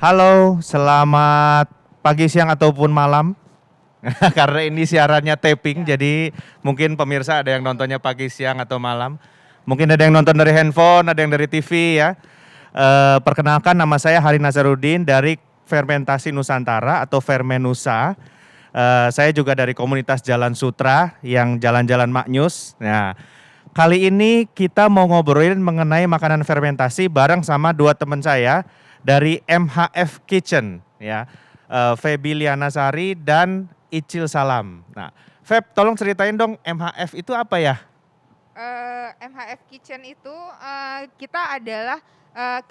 Halo, selamat pagi, siang ataupun malam. Karena ini siarannya taping, jadi mungkin pemirsa ada yang nontonnya pagi, siang atau malam. Mungkin ada yang nonton dari handphone, ada yang dari TV ya. Perkenalkan nama saya Hari Nazarudin dari Fermentasi Nusantara atau Fermenusa. Saya juga dari komunitas Jalan Sutra yang jalan-jalan maknyus. Nah, kali ini kita mau ngobrolin mengenai makanan fermentasi bareng sama dua teman saya dari MHF Kitchen ya. Feby Lianasari dan Icil Salam. Nah, Feb tolong ceritain dong MHF itu apa ya? MHF Kitchen itu kita adalah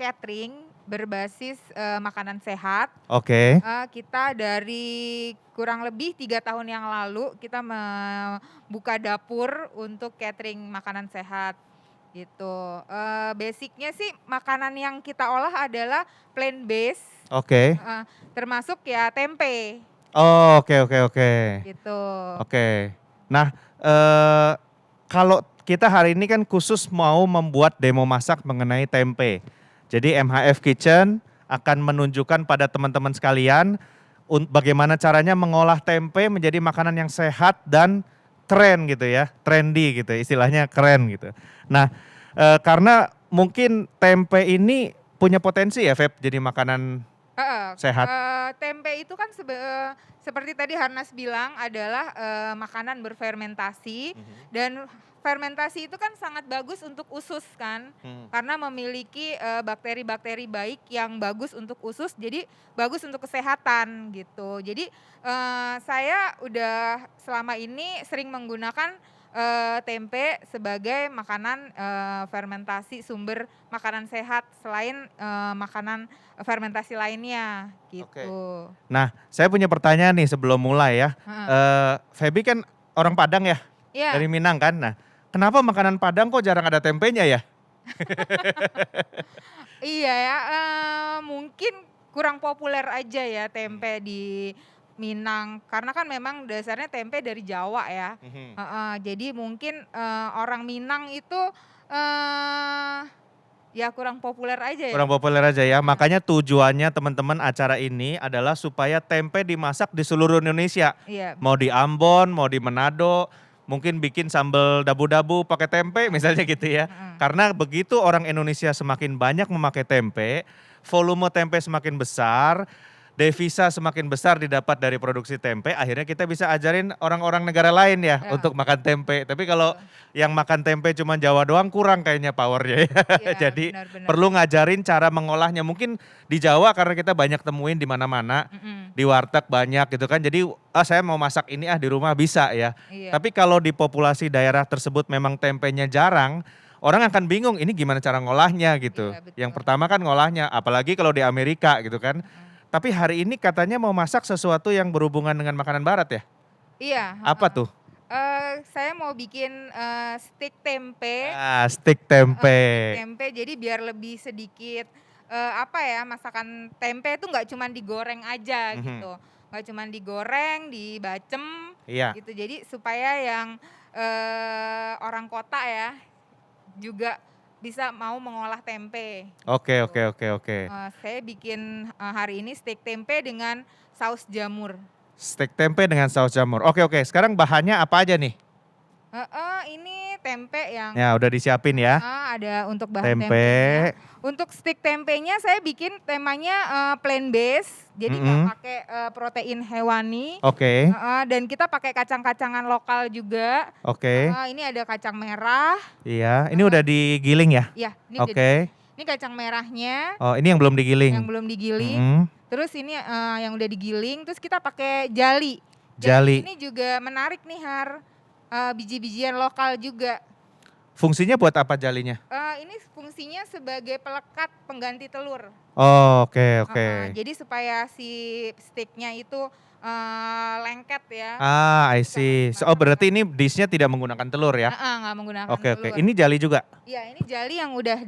catering berbasis makanan sehat. Oke. Kita dari kurang lebih 3 tahun yang lalu kita membuka dapur untuk catering makanan sehat gitu. Basic-nya sih makanan yang kita olah adalah plant based, Oke. termasuk ya tempe Oh, oke oke oke. gitu. Oke. Nah, kalau kita hari ini kan khusus mau membuat demo masak mengenai tempe. Jadi MHF Kitchen akan menunjukkan pada teman-teman sekalian bagaimana caranya mengolah tempe menjadi makanan yang sehat dan keren gitu ya, trendy gitu, istilahnya keren gitu. Nah, karena mungkin tempe ini punya potensi ya, Feb, jadi makanan Heeh, sehat. tempe itu kan seperti tadi Harnas bilang adalah makanan berfermentasi dan fermentasi itu kan sangat bagus untuk usus kan, karena memiliki bakteri-bakteri baik yang bagus untuk usus, jadi bagus untuk kesehatan gitu. Jadi saya udah selama ini sering menggunakan tempe sebagai makanan fermentasi sumber makanan sehat selain makanan fermentasi lainnya Oke. gitu. Nah, saya punya pertanyaan nih sebelum mulai ya. Heeh. Feby kan orang Padang ya, Iya, dari Minang kan. Nah, kenapa makanan Padang kok jarang ada tempenya ya? iya ya, mungkin kurang populer aja ya tempe di Minang, karena kan memang dasarnya tempe dari Jawa ya. Mhm. Heeh, jadi mungkin orang Minang itu eee, ya kurang populer aja ya. Kurang populer aja ya. Heeh. Makanya tujuannya teman-teman acara ini adalah supaya tempe dimasak di seluruh Indonesia. Iya Mau di betul. Ambon, mau di Manado, mungkin bikin sambal dabu-dabu pakai tempe misalnya gitu ya. Heeh. Karena begitu orang Indonesia semakin banyak memakai tempe, volume tempe semakin besar, devisa semakin besar didapat dari produksi tempe, akhirnya kita bisa ajarin orang-orang negara lain ya Ya, untuk makan tempe. Tapi kalau betul. yang makan tempe cuma Jawa doang kurang kayaknya powernya ya. Iya, Jadi benar benar. perlu ngajarin cara mengolahnya. Mungkin di Jawa karena kita banyak temuin di mana-mana, Mhm. di warteg banyak gitu kan. Jadi saya mau masak ini di rumah bisa ya. Iya. Tapi kalau di populasi daerah tersebut memang tempenya jarang, orang akan bingung ini gimana cara ngolahnya gitu. Iya Yang betul. pertama kan ngolahnya, apalagi kalau di Amerika gitu kan. Mhm. Tapi hari ini katanya mau masak sesuatu yang berhubungan dengan makanan barat ya? Iya, Apa heeh. tuh? Saya mau bikin stik tempe. Ah, stik Heeh, tempe. stik tempe jadi biar lebih sedikit, apa ya, masakan tempe itu nggak cuman digoreng aja Mhm. gitu, nggak cuman digoreng, dibacem Iya. gitu. Jadi supaya yang orang kota ya juga bisa mau mengolah tempe Oke gitu. oke oke oke. Saya bikin hari ini stik tempe dengan saus jamur. Stek tempe dengan saus jamur. Oke oke, sekarang bahannya apa aja nih? Heeh, ini tempe yang Ya udah disiapin ya. ada untuk bahan Tempe. tempenya. Untuk stik tempenya saya bikin temanya plant based, jadi nggak Mhm. pakai protein hewani. Oke. Heeh, dan kita pakai kacang-kacangan lokal juga. Oke. Ini ada kacang merah. Iya, ini Heeh, udah digiling ya? iya ini udah Oke. ini kacang merahnya Oh, ini yang belum yang digiling? belum digiling. Mhm. Terus ini yang udah digiling, terus kita pakai jali. Jali Jali. ini juga menarik nih biji-bijian lokal juga. Fungsinya buat apa jalinya? Ini fungsinya sebagai pelekat pengganti telur. Oh, oke Heeh, oke. jadi supaya si steak-nya itu lengket ya, Ah, I bisa see. Oh, dimasak. berarti ini dish-nya tidak menggunakan telur ya? Heeh, nggak menggunakan Oke oke. telur. Ini jali juga? Iya, ini jali yang udah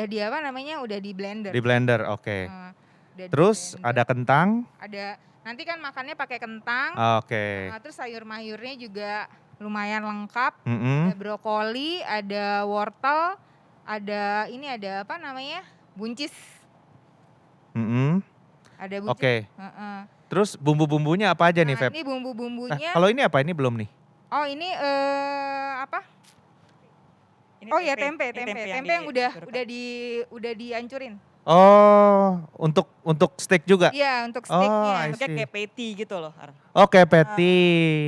di apa namanya, udah di blender. Di blender, oke. Heeh, udah di Terus blender. ada kentang? Nanti kan makannya pakai kentang, Oke. terus sayur mayurnya juga lumayan lengkap. Ada Mhm. brokoli, ada wortel, ada apa namanya, buncis. Mm-mm. Ada bucu. Oke. Heeh. Terus bumbu-bumbunya apa aja nih, Nah, Feb? ini Nah, bumbu-bumbunya. kalau ini apa? Ini belum nih. Oh, ini apa? Ini Oh ya, tempe, Ini tempe. yang Tempe yang udah dihancurkan. udah dihancurin. Oh, untuk steak juga? Iya, untuk Oh, steaknya. I Bentuknya see. kayak patty gitu loh. Oke, patty.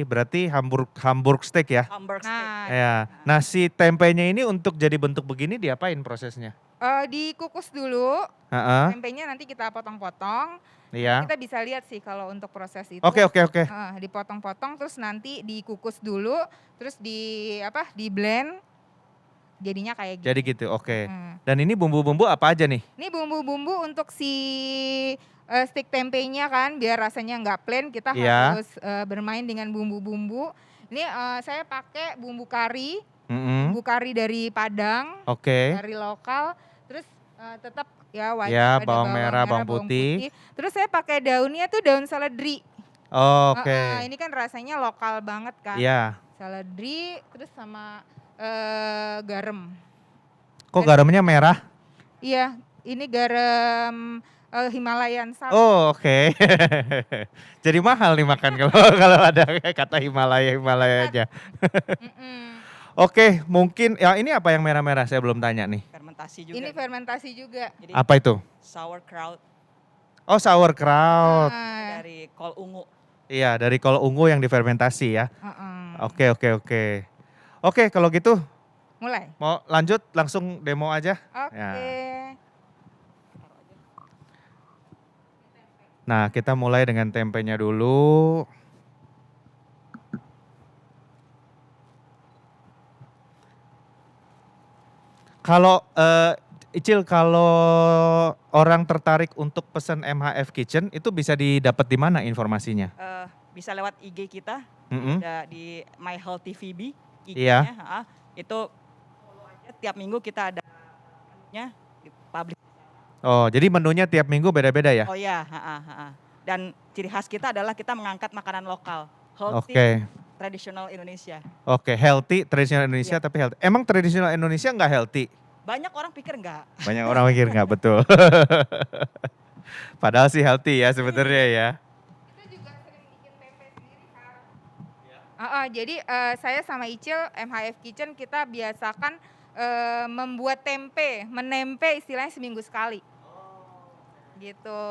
Berarti Hamburg steak ya? Hamburg steak. Nah, Ya. Nah, si tempenya ini untuk jadi bentuk begini diapain prosesnya? dikukus dulu. Heeh. Tempenya nanti kita potong-potong. Iya. Kita bisa lihat sih kalau untuk proses itu. Oke. Dipotong-potong terus nanti dikukus dulu, terus di blend jadinya kayak gitu. Jadi gitu, oke. Hmm. Dan ini bumbu-bumbu apa aja nih? Ini bumbu-bumbu untuk si stick tempenya kan, biar rasanya nggak plain, kita Iya. harus bermain dengan bumbu-bumbu. Ini saya pakai bumbu kari, Mm-mm. bumbu kari dari Padang, Oke. dari lokal. Terus tetap ya wajib Ya, ada bawang merah, bawang putih. Terus saya pakai daunnya tuh daun seledri. Oke. Ini kan rasanya lokal banget kan. Iya. Seledri, terus sama garam. Kok garamnya merah? Iya, ini garam Himalayan Salt. Oh, oke. Jadi mahal nih makan kalau kalau ada kata Himalaya aja. Mm-mm. Oke, mungkin ya ini apa yang merah-merah saya belum tanya nih. Fermentasi juga. Ini fermentasi juga. Jadi Apa itu? sauerkraut Oh, sauerkraut. Ah, dari kol ungu. Iya, dari kol ungu yang difermentasi ya. heeh. Oke. Oke, kalau gitu Mulai. mau lanjut langsung demo aja. Oke. Ya. Nah, kita mulai dengan tempenya dulu. Kalau Icil, kalau orang tertarik untuk pesan MHF Kitchen itu bisa didapat di mana informasinya? Bisa lewat IG kita, Mm-mm. ada di My Healthy VB Iya. IG-nya. Itu follow aja, tiap minggu kita ada menunya di publish. Oh, jadi menunya tiap minggu beda-beda ya? Oh ya, dan ciri khas kita adalah kita mengangkat makanan lokal, healthy, Oke. tradisional Indonesia. Oke, healthy, tradisional Indonesia Iya. tapi healthy. Emang tradisional Indonesia nggak healthy? Banyak orang pikir enggak. Banyak orang mikir nggak betul. Padahal sih healthy ya sebenarnya ya. Kita juga sering bikin tempe sendiri kan. Jadi saya sama Icil MHF Kitchen kita biasakan membuat tempe, menempe istilahnya seminggu sekali. Gitu.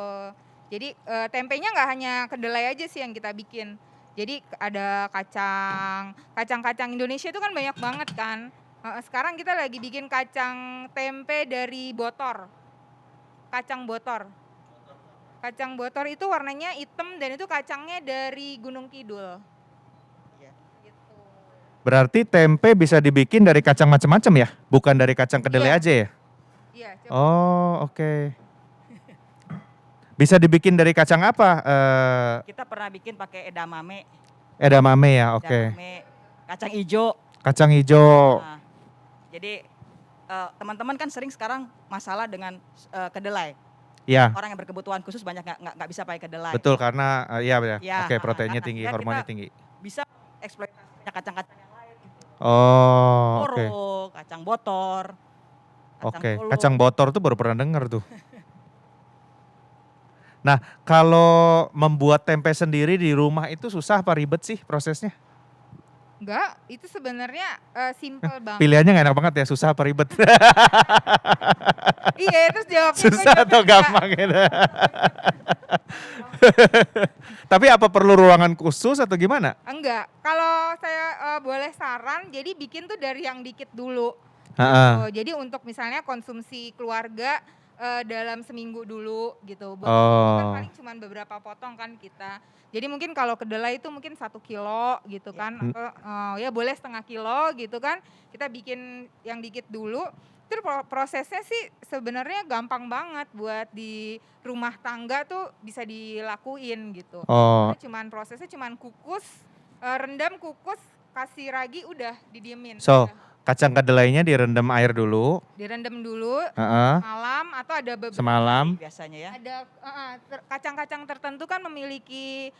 Jadi tempenya nggak hanya kedelai aja sih yang kita bikin. Jadi ada kacang-kacang Indonesia itu kan banyak banget kan. Sekarang kita lagi bikin kacang tempe dari botor. Kacang botor. Kacang botor itu warnanya hitam dan itu kacangnya dari Gunung Kidul. Iya. Gitu. Berarti tempe bisa dibikin dari kacang macam-macam ya? Bukan dari kacang kedelai Iya. aja ya? Iya, coba. Oh, oke. Bisa dibikin dari kacang apa? Kita pernah bikin pakai edamame, Edamame ya, oke. edamame, kacang ijo. Kacang hijau. Nah, jadi teman-teman kan sering sekarang masalah dengan kedelai. Ya, Orang yang berkebutuhan khusus banyak nggak bisa pakai kedelai. betul karena iya ya. Ya, Oke, proteinnya karena tinggi, kita hormonnya tinggi. Bisa eksploitasi kacang-kacang yang lain. Oh, oke. Toro, kacang botor, Oke, Solo. kacang botor tuh baru pernah denger tuh. Nah, kalau membuat tempe sendiri di rumah itu susah apa ribet sih prosesnya? Enggak, itu sebenarnya simple banget. Pilihannya nggak enak banget ya, susah apa ribet? Iya, terus jawabnya Susah gue atau juga gampang gitu? Tapi apa perlu ruangan khusus atau gimana? enggak. Kalau saya boleh saran, jadi bikin tuh dari yang dikit dulu. Heeh. Oh, jadi untuk misalnya konsumsi keluarga dalam seminggu dulu gitu. Kan Oh, paling cuma beberapa potong kan kita. Jadi mungkin kalau kedelai itu mungkin 1 kilo gitu kan. Atau ya boleh setengah kilo gitu kan. Kita bikin yang dikit dulu. Terus prosesnya sih sebenarnya gampang banget buat di rumah tangga tuh bisa dilakuin gitu. oh, Prosesnya cuman kukus, rendam, kukus, kasih ragi udah didiemin. So, Udah. kacang kedelainya direndam air dulu, Direndam dulu heeh, malam atau ada beberapa semalam. Biasanya ya. ada kacang-kacang tertentu kan memiliki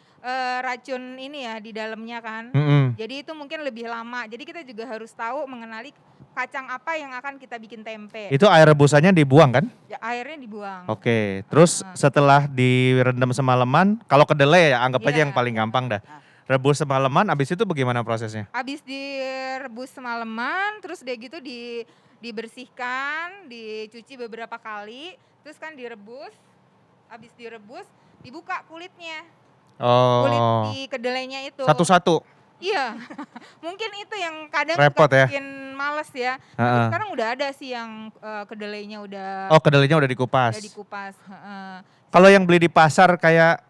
racun ini ya di dalamnya kan. Mm-mm. Jadi itu mungkin lebih lama. Jadi kita juga harus tahu mengenali kacang apa yang akan kita bikin tempe. Itu air rebusannya dibuang kan? Airnya dibuang. Oke, terus setelah direndam semalaman, kalau kedelai ya anggap aja Iya. yang paling gampang dah. Ah. Rebus semalaman, abis itu bagaimana prosesnya? Habis direbus semalaman, terus udah gitu dibersihkan, dicuci beberapa kali, terus kan direbus. Habis direbus, dibuka kulitnya. Kulit Oh, di kedelainya itu. satu-satu. Iya. Mungkin itu yang kadang Repot suka ya? bikin males ya. Tapi Heeh. sekarang udah ada sih yang kedelainya udah Oh, kedelainya udah dikupas. dikupas. Heeh. Kalau yang beli di pasar kayak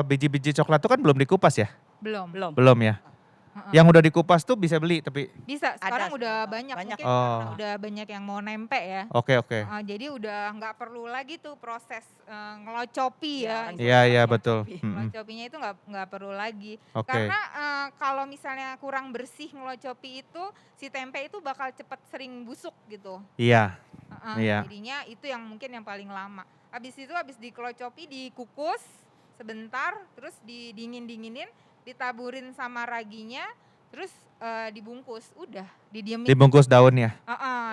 biji-biji coklat itu kan belum dikupas ya? Belum. Belum. Belum ya? Heeh. Yang udah dikupas tuh bisa beli tapi Bisa, sekarang Ada udah sekarang. banyak. Banyak. Mungkin Oh. karena udah banyak yang mau nempe ya. oke. Jadi udah nggak perlu lagi tuh proses ngelocopi ya. orang Iya, iya Iya, betul. tapi Mm-mm. Ngelocopinya itu nggak perlu lagi. Oke. Karena kalau misalnya kurang bersih ngelocopi itu, si tempe itu bakal cepet sering busuk gitu. Iya. Heeh, Iya. Jadinya itu yang mungkin yang paling lama. Habis dikelocopi, dikukus sebentar, terus didinginin, ditaburin sama raginya, terus dibungkus. Udah, didiemin. Dibungkus daunnya.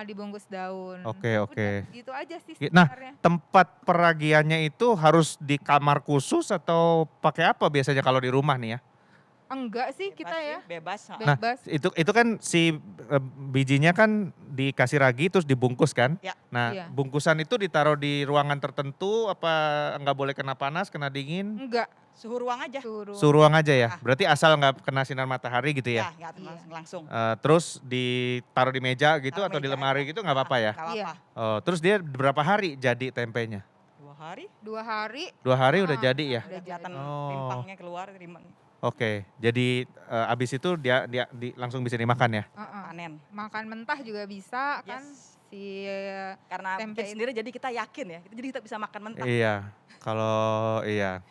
Dibungkus daun. Oke, oke. Udah, gitu aja sih Nah, sebenarnya. tempat peragiannya itu harus di kamar khusus atau pakai apa biasanya kalau di rumah nih ya? Enggak sih Bebas kita sih, ya. Bebas. Nah, Bebas. itu kan si bijinya kan dikasih ragi terus dibungkus kan? Ya. Nah, Iya. bungkusan itu ditaruh di ruangan tertentu apa nggak boleh kena panas, kena dingin? Enggak. Suhu ruang aja. Suruh ruang aja ya? Ah. Berarti asal nggak kena sinar matahari gitu ya? Ya, nggak Iya. langsung. Terus ditaruh di meja gitu Taruh atau di meja lemari aja. gitu nggak apa-apa ya? Nggak Iya. apa-apa. Oh, terus dia berapa hari jadi tempenya? 2 hari 2 hari 2 hari udah Ah. jadi ya? udah kelihatan Oh. rimpangnya keluar, rimbang Oke, jadi abis itu dia langsung bisa dimakan ya? panen. makan mentah juga bisa kan Yes. si Karena Tempe bikin sendiri jadi kita yakin ya. Jadi kita bisa makan mentah. Iya, kalau iya.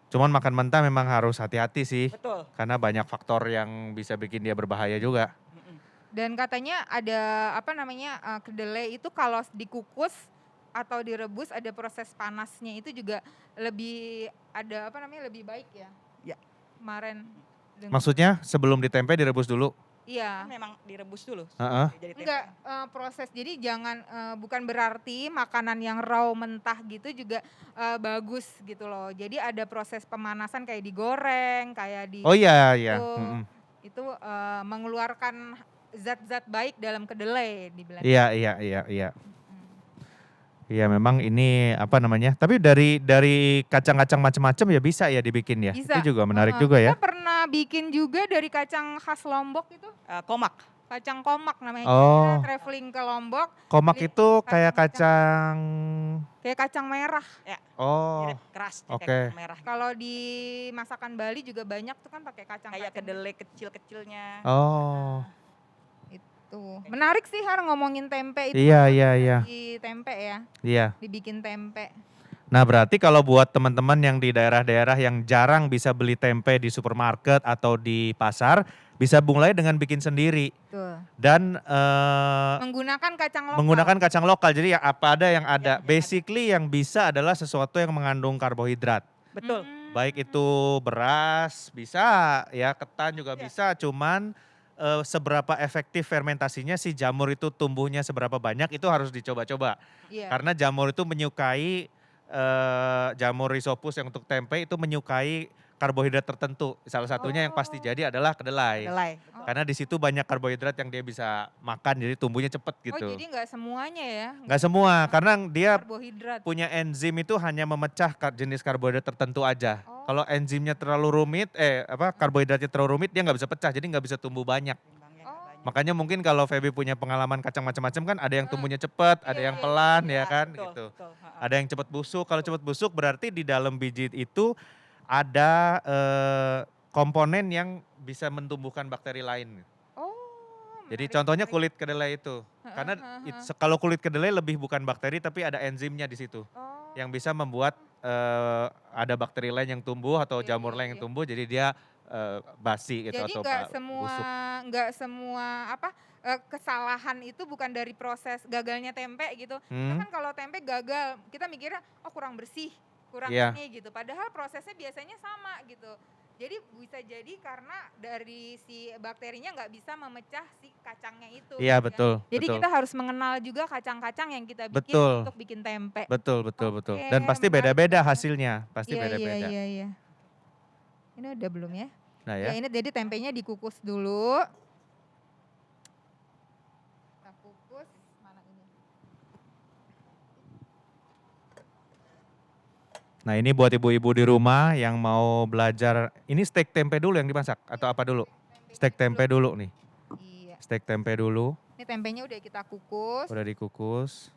Cuman makan mentah memang harus hati-hati sih, Betul. karena banyak faktor yang bisa bikin dia berbahaya juga. Mm-mm. dan katanya ada kedelai itu kalau dikukus atau direbus ada proses panasnya itu juga lebih lebih baik ya. Ya. Kemarin dengar. Maksudnya sebelum ditempe direbus dulu? Iya. Kan memang direbus dulu. Heeh. Jadi tempe. Enggak proses. Jadi jangan bukan berarti makanan yang raw mentah gitu juga bagus gitu loh. Jadi ada proses pemanasan kayak digoreng, kayak di Oh iya, iya. itu, Mm-mm. itu mengeluarkan zat-zat baik dalam kedelai dibilang. Iya. Iya, memang ini apa namanya? Tapi dari kacang-kacang macam-macam ya bisa ya dibikin ya. Bisa. Itu juga menarik Heeh. juga ya. Kita pernah bikin juga dari kacang khas Lombok itu, Komak. kacang komak namanya. Oh. Kita traveling ke Lombok, Komak Beli itu kayak kacang-kacang. kacang. kayak kacang merah. Oh. Mirip keras kayak oke. kacang merah. Kalau di masakan Bali juga banyak tuh kan pakai kacang. Kayak kedelai kecil-kecilnya. Oh. Tuh. Menarik sih Har ngomongin tempe itu. Iya, iya. Di tempe ya, Iya. dibikin tempe. Nah, berarti kalau buat teman-teman yang di daerah-daerah yang jarang bisa beli tempe di supermarket atau di pasar, bisa mulai dengan bikin sendiri Tuh. dan Menggunakan kacang lokal. menggunakan kacang lokal. Jadi ya apa ada yang ada. Yang ada. Basically yang bisa adalah sesuatu yang mengandung karbohidrat. Betul. Baik itu beras bisa, ya ketan juga Iya. bisa. Cuman seberapa efektif fermentasinya si jamur itu tumbuhnya seberapa banyak itu harus dicoba-coba. Iya. Karena jamur itu menyukai jamur rhizopus yang untuk tempe itu menyukai karbohidrat tertentu. Salah satunya yang pasti jadi adalah kedelai. Kedelai. Betul. Karena di situ banyak karbohidrat yang dia bisa makan, jadi tumbuhnya cepet Oh gitu. jadi nggak semuanya ya? Nggak semua, karena dia Karbohidrat. punya enzim itu hanya memecah jenis karbohidrat tertentu aja. Oh. Kalau enzimnya terlalu rumit, karbohidratnya terlalu rumit, dia nggak bisa pecah, jadi nggak bisa tumbuh banyak. Timbangnya Oh. nggak banyak. Makanya mungkin kalau Feby punya pengalaman kacang macam-macam kan, ada yang tumbuhnya cepat, ada Iya, yang iya, pelan, Iya, ya kan, betul, gitu. betul. Ha-ha. Ada yang cepat busuk. Kalau cepat busuk berarti di dalam biji itu ada komponen yang bisa mentumbuhkan bakteri lain. Oh. Jadi menarik, contohnya menarik. kulit kedelai itu. Karena Heeh. kalau kulit kedelai lebih bukan bakteri tapi ada enzimnya di situ Oh. yang bisa membuat ada bakteri lain yang tumbuh atau Iya, jamur iya, lain yang iya. tumbuh, jadi dia basi gitu Jadi atau busuk. nggak semua kesalahan itu bukan dari proses gagalnya tempe gitu. Kita Hmm, kan kalau tempe gagal, kita mikirnya oh kurang bersih, kurang Iya. ini gitu. Padahal prosesnya biasanya sama gitu. Jadi bisa jadi karena dari si bakterinya nggak bisa memecah si kacangnya itu. Iya, gitu ya. betul, Jadi betul. kita harus mengenal juga kacang-kacang yang kita bikin Betul. untuk bikin tempe. Betul, betul, betul. Oke, Dan pasti menarik beda-beda banget. hasilnya, pasti Iya, iya, beda-beda. iya, iya. Ini udah belum ya? Nah Ya ya. ini jadi tempenya dikukus dulu. Kita kukus, mana ini? Nah ini buat ibu-ibu di rumah yang mau belajar, ini steak tempe dulu yang dimasak atau apa dulu? Steak tempe dulu nih, Iya. steak tempe dulu, Ini tempenya udah kita kukus. udah dikukus.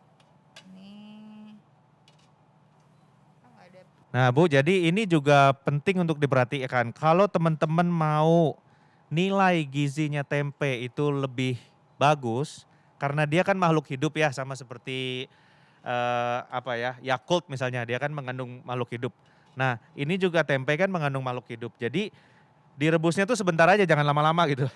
Ini. Oh, nggak ada. Nah Bu, jadi ini juga penting untuk diperhatikan. Kalau teman-teman mau nilai gizinya tempe itu lebih bagus, karena dia kan makhluk hidup ya, sama seperti apa ya, Yakult misalnya, dia kan mengandung makhluk hidup. Nah ini juga tempe kan mengandung makhluk hidup. Jadi direbusnya tuh sebentar aja, jangan lama-lama gitu.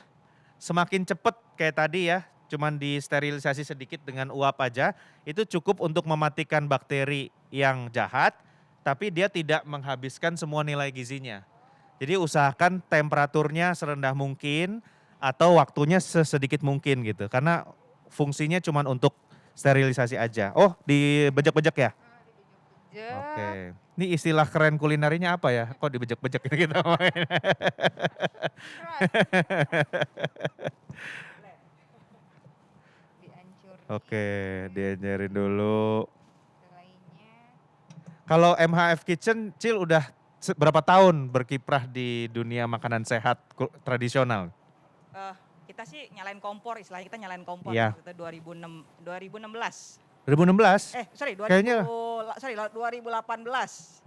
Semakin cepet kayak tadi ya, cuman disterilisasi sedikit dengan uap aja, itu cukup untuk mematikan bakteri yang jahat, tapi dia tidak menghabiskan semua nilai gizinya. Jadi usahakan temperaturnya serendah mungkin atau waktunya sesedikit mungkin gitu. Karena fungsinya cuman untuk sterilisasi aja. Oh, dibejek-bejek ya? Jep. Oke. Ini istilah keren kulinerinya apa ya? Kok dibejek-bejek kita main? Keras. Dihancur. Oke, diajarin dulu. Lainnya. Kalau MHF Kitchen, Cil udah berapa tahun berkiprah di dunia makanan sehat tradisional? Kita sih nyalain kompor, istilahnya kita nyalain kompor. Iya. Itu 2016. 2016? Sorry, Kayaknya. 2018.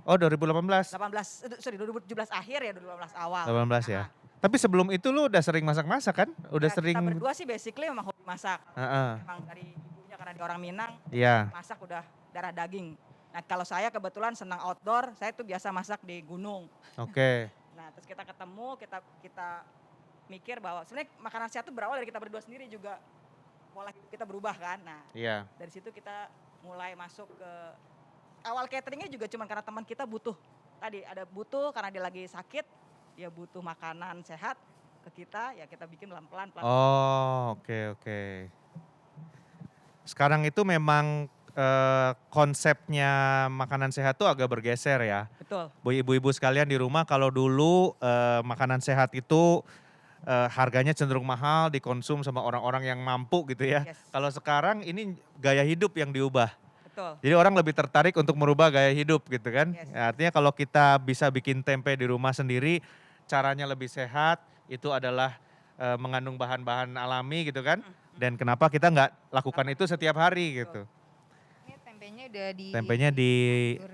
Oh 2018? 2017 akhir ya, 2018 awal. 18 ya. Nah, Tapi sebelum itu lu udah sering masak-masak kan? Udah ya, sering. Kita berdua sih basically memang hobi masak. Heeh. Memang dari ibunya karena di orang Minang, Iya. masak udah darah daging. Nah kalau saya kebetulan senang outdoor, saya tuh biasa masak di gunung. Oke. Nah terus kita ketemu, kita mikir bahwa sebenarnya makanan sehat itu berawal dari kita berdua sendiri juga. Pola hidup kita berubah kan. Nah Iya. dari situ kita mulai masuk ke awal cateringnya juga cuma karena teman kita butuh. Tadi ada butuh karena dia lagi sakit, dia butuh makanan sehat ke kita, ya kita bikin pelan-pelan. Oh, oke. Sekarang itu memang konsepnya makanan sehat tuh agak bergeser ya. Betul. Bu ibu-ibu sekalian di rumah, kalau dulu makanan sehat itu harganya cenderung mahal, dikonsum sama orang-orang yang mampu gitu ya. Yes. Kalau sekarang ini gaya hidup yang diubah. Betul. Jadi orang lebih tertarik untuk merubah gaya hidup gitu kan. Yes. Ya, artinya kalau kita bisa bikin tempe di rumah sendiri, caranya lebih sehat, itu adalah mengandung bahan-bahan alami gitu kan. Dan kenapa kita nggak lakukan itu setiap hari gitu. Ini tempenya udah Tempenya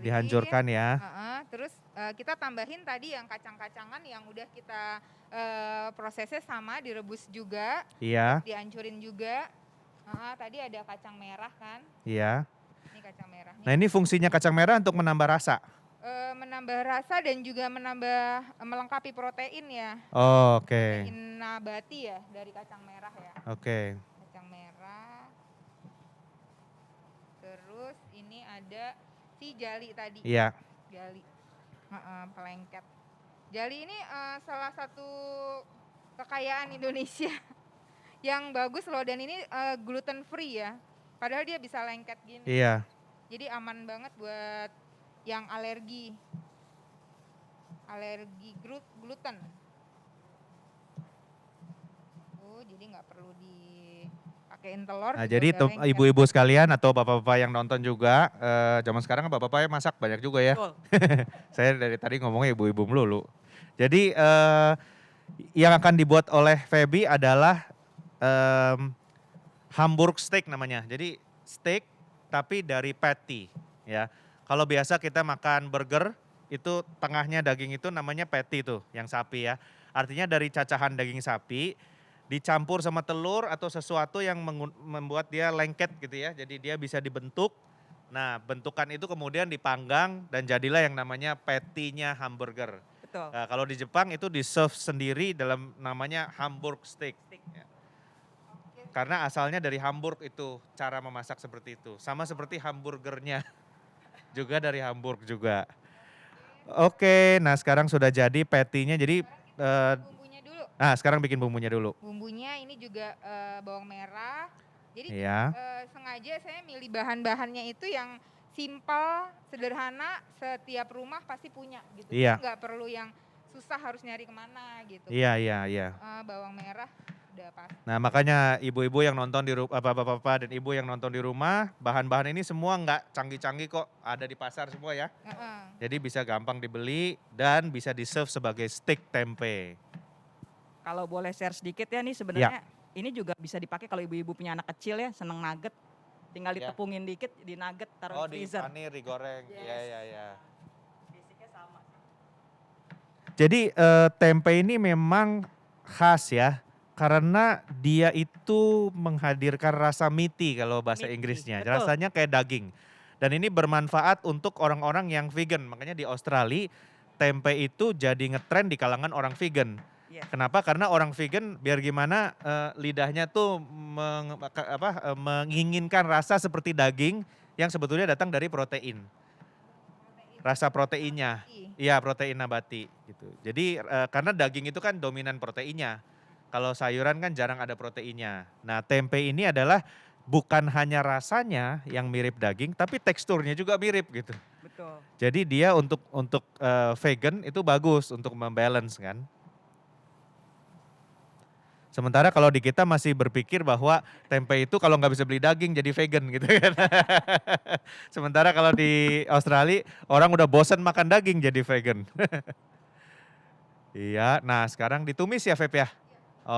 dihancurkan ya. Terus kita tambahin tadi yang kacang-kacangan yang udah kita prosesnya sama, direbus juga, Iya, dihancurin juga. Tadi ada kacang merah kan, iya. ini kacang merah nih. Nah ini fungsinya kacang merah untuk menambah rasa. Menambah rasa dan juga melengkapi protein ya. Oh, oke. Protein nabati ya dari kacang merah ya. Oke. Kacang merah. Terus ini ada si jali tadi. Iya. Jali. Pelengket. Jali ini salah satu kekayaan Indonesia yang bagus loh, dan ini gluten free ya. Padahal dia bisa lengket gini. Iya. Jadi aman banget buat yang alergi gluten. Jadi nggak perlu dipakein telur. Nah juga jadi udah lengket. ibu-ibu sekalian atau bapak-bapak yang nonton juga, zaman sekarang bapak-bapak yang masak banyak juga ya. Betul. Saya dari tadi ngomongnya ibu-ibu melulu. Jadi yang akan dibuat oleh Feby adalah Hamburg steak namanya. Jadi steak tapi dari patty ya. Kalau biasa kita makan burger itu tengahnya daging itu namanya patty tuh yang sapi ya. Artinya dari cacahan daging sapi dicampur sama telur atau sesuatu yang membuat dia lengket gitu ya. Jadi dia bisa dibentuk. Nah bentukan itu kemudian dipanggang dan jadilah yang namanya patty-nya hamburger. Betul. Nah, kalau di Jepang itu di-serve sendiri dalam namanya Hamburg steak. Ya. Karena asalnya dari Hamburg itu cara memasak seperti itu. Sama seperti hamburgernya juga dari Hamburg juga. Oke, nah sekarang sudah jadi patty-nya. Jadi Bumbunya dulu. sekarang bikin bumbunya dulu. Bumbunya ini juga bawang merah. Jadi Iya. sengaja saya milih bahan-bahannya itu yang simpel, sederhana, setiap rumah pasti punya gitu. Iya. Jadi nggak perlu yang susah harus nyari kemana gitu. Iya, iya, iya. Bawang merah udah pasti. Nah makanya ibu-ibu yang nonton di rumah, bapak-bapak dan ibu yang nonton di rumah, bahan-bahan ini semua nggak canggih-canggih kok, ada di pasar semua ya. Jadi bisa gampang dibeli dan bisa di-serve sebagai steak tempe. Kalau boleh share sedikit ya nih sebenarnya ini juga bisa dipakai kalau ibu-ibu punya anak kecil ya seneng nugget. Tinggal Ya. ditepungin dikit di nugget taruh di freezer. Dipanir, digoreng. Yes. Iya, iya, iya. Basicnya sama. Jadi tempe ini memang khas ya, karena dia itu menghadirkan rasa meaty kalau bahasa Meaty, Inggrisnya. betul. Rasanya kayak daging. Dan ini bermanfaat untuk orang-orang yang vegan. Makanya di Australia tempe itu jadi ngetren di kalangan orang vegan. Yes. Kenapa? Karena orang vegan biar gimana lidahnya tuh menginginkan rasa seperti daging yang sebetulnya datang dari protein. Rasa proteinnya. Iya, protein nabati gitu. Jadi karena daging itu kan dominan proteinnya. Kalau sayuran kan jarang ada proteinnya. Nah, tempe ini adalah bukan hanya rasanya yang mirip daging, tapi teksturnya juga mirip gitu. Betul. Jadi dia untuk vegan itu bagus untuk membalance kan. Sementara kalau di kita masih berpikir bahwa tempe itu kalau nggak bisa beli daging jadi vegan gitu kan. Sementara kalau di Australia orang udah bosen makan daging jadi vegan. Iya, nah sekarang ditumis ya Feb ya?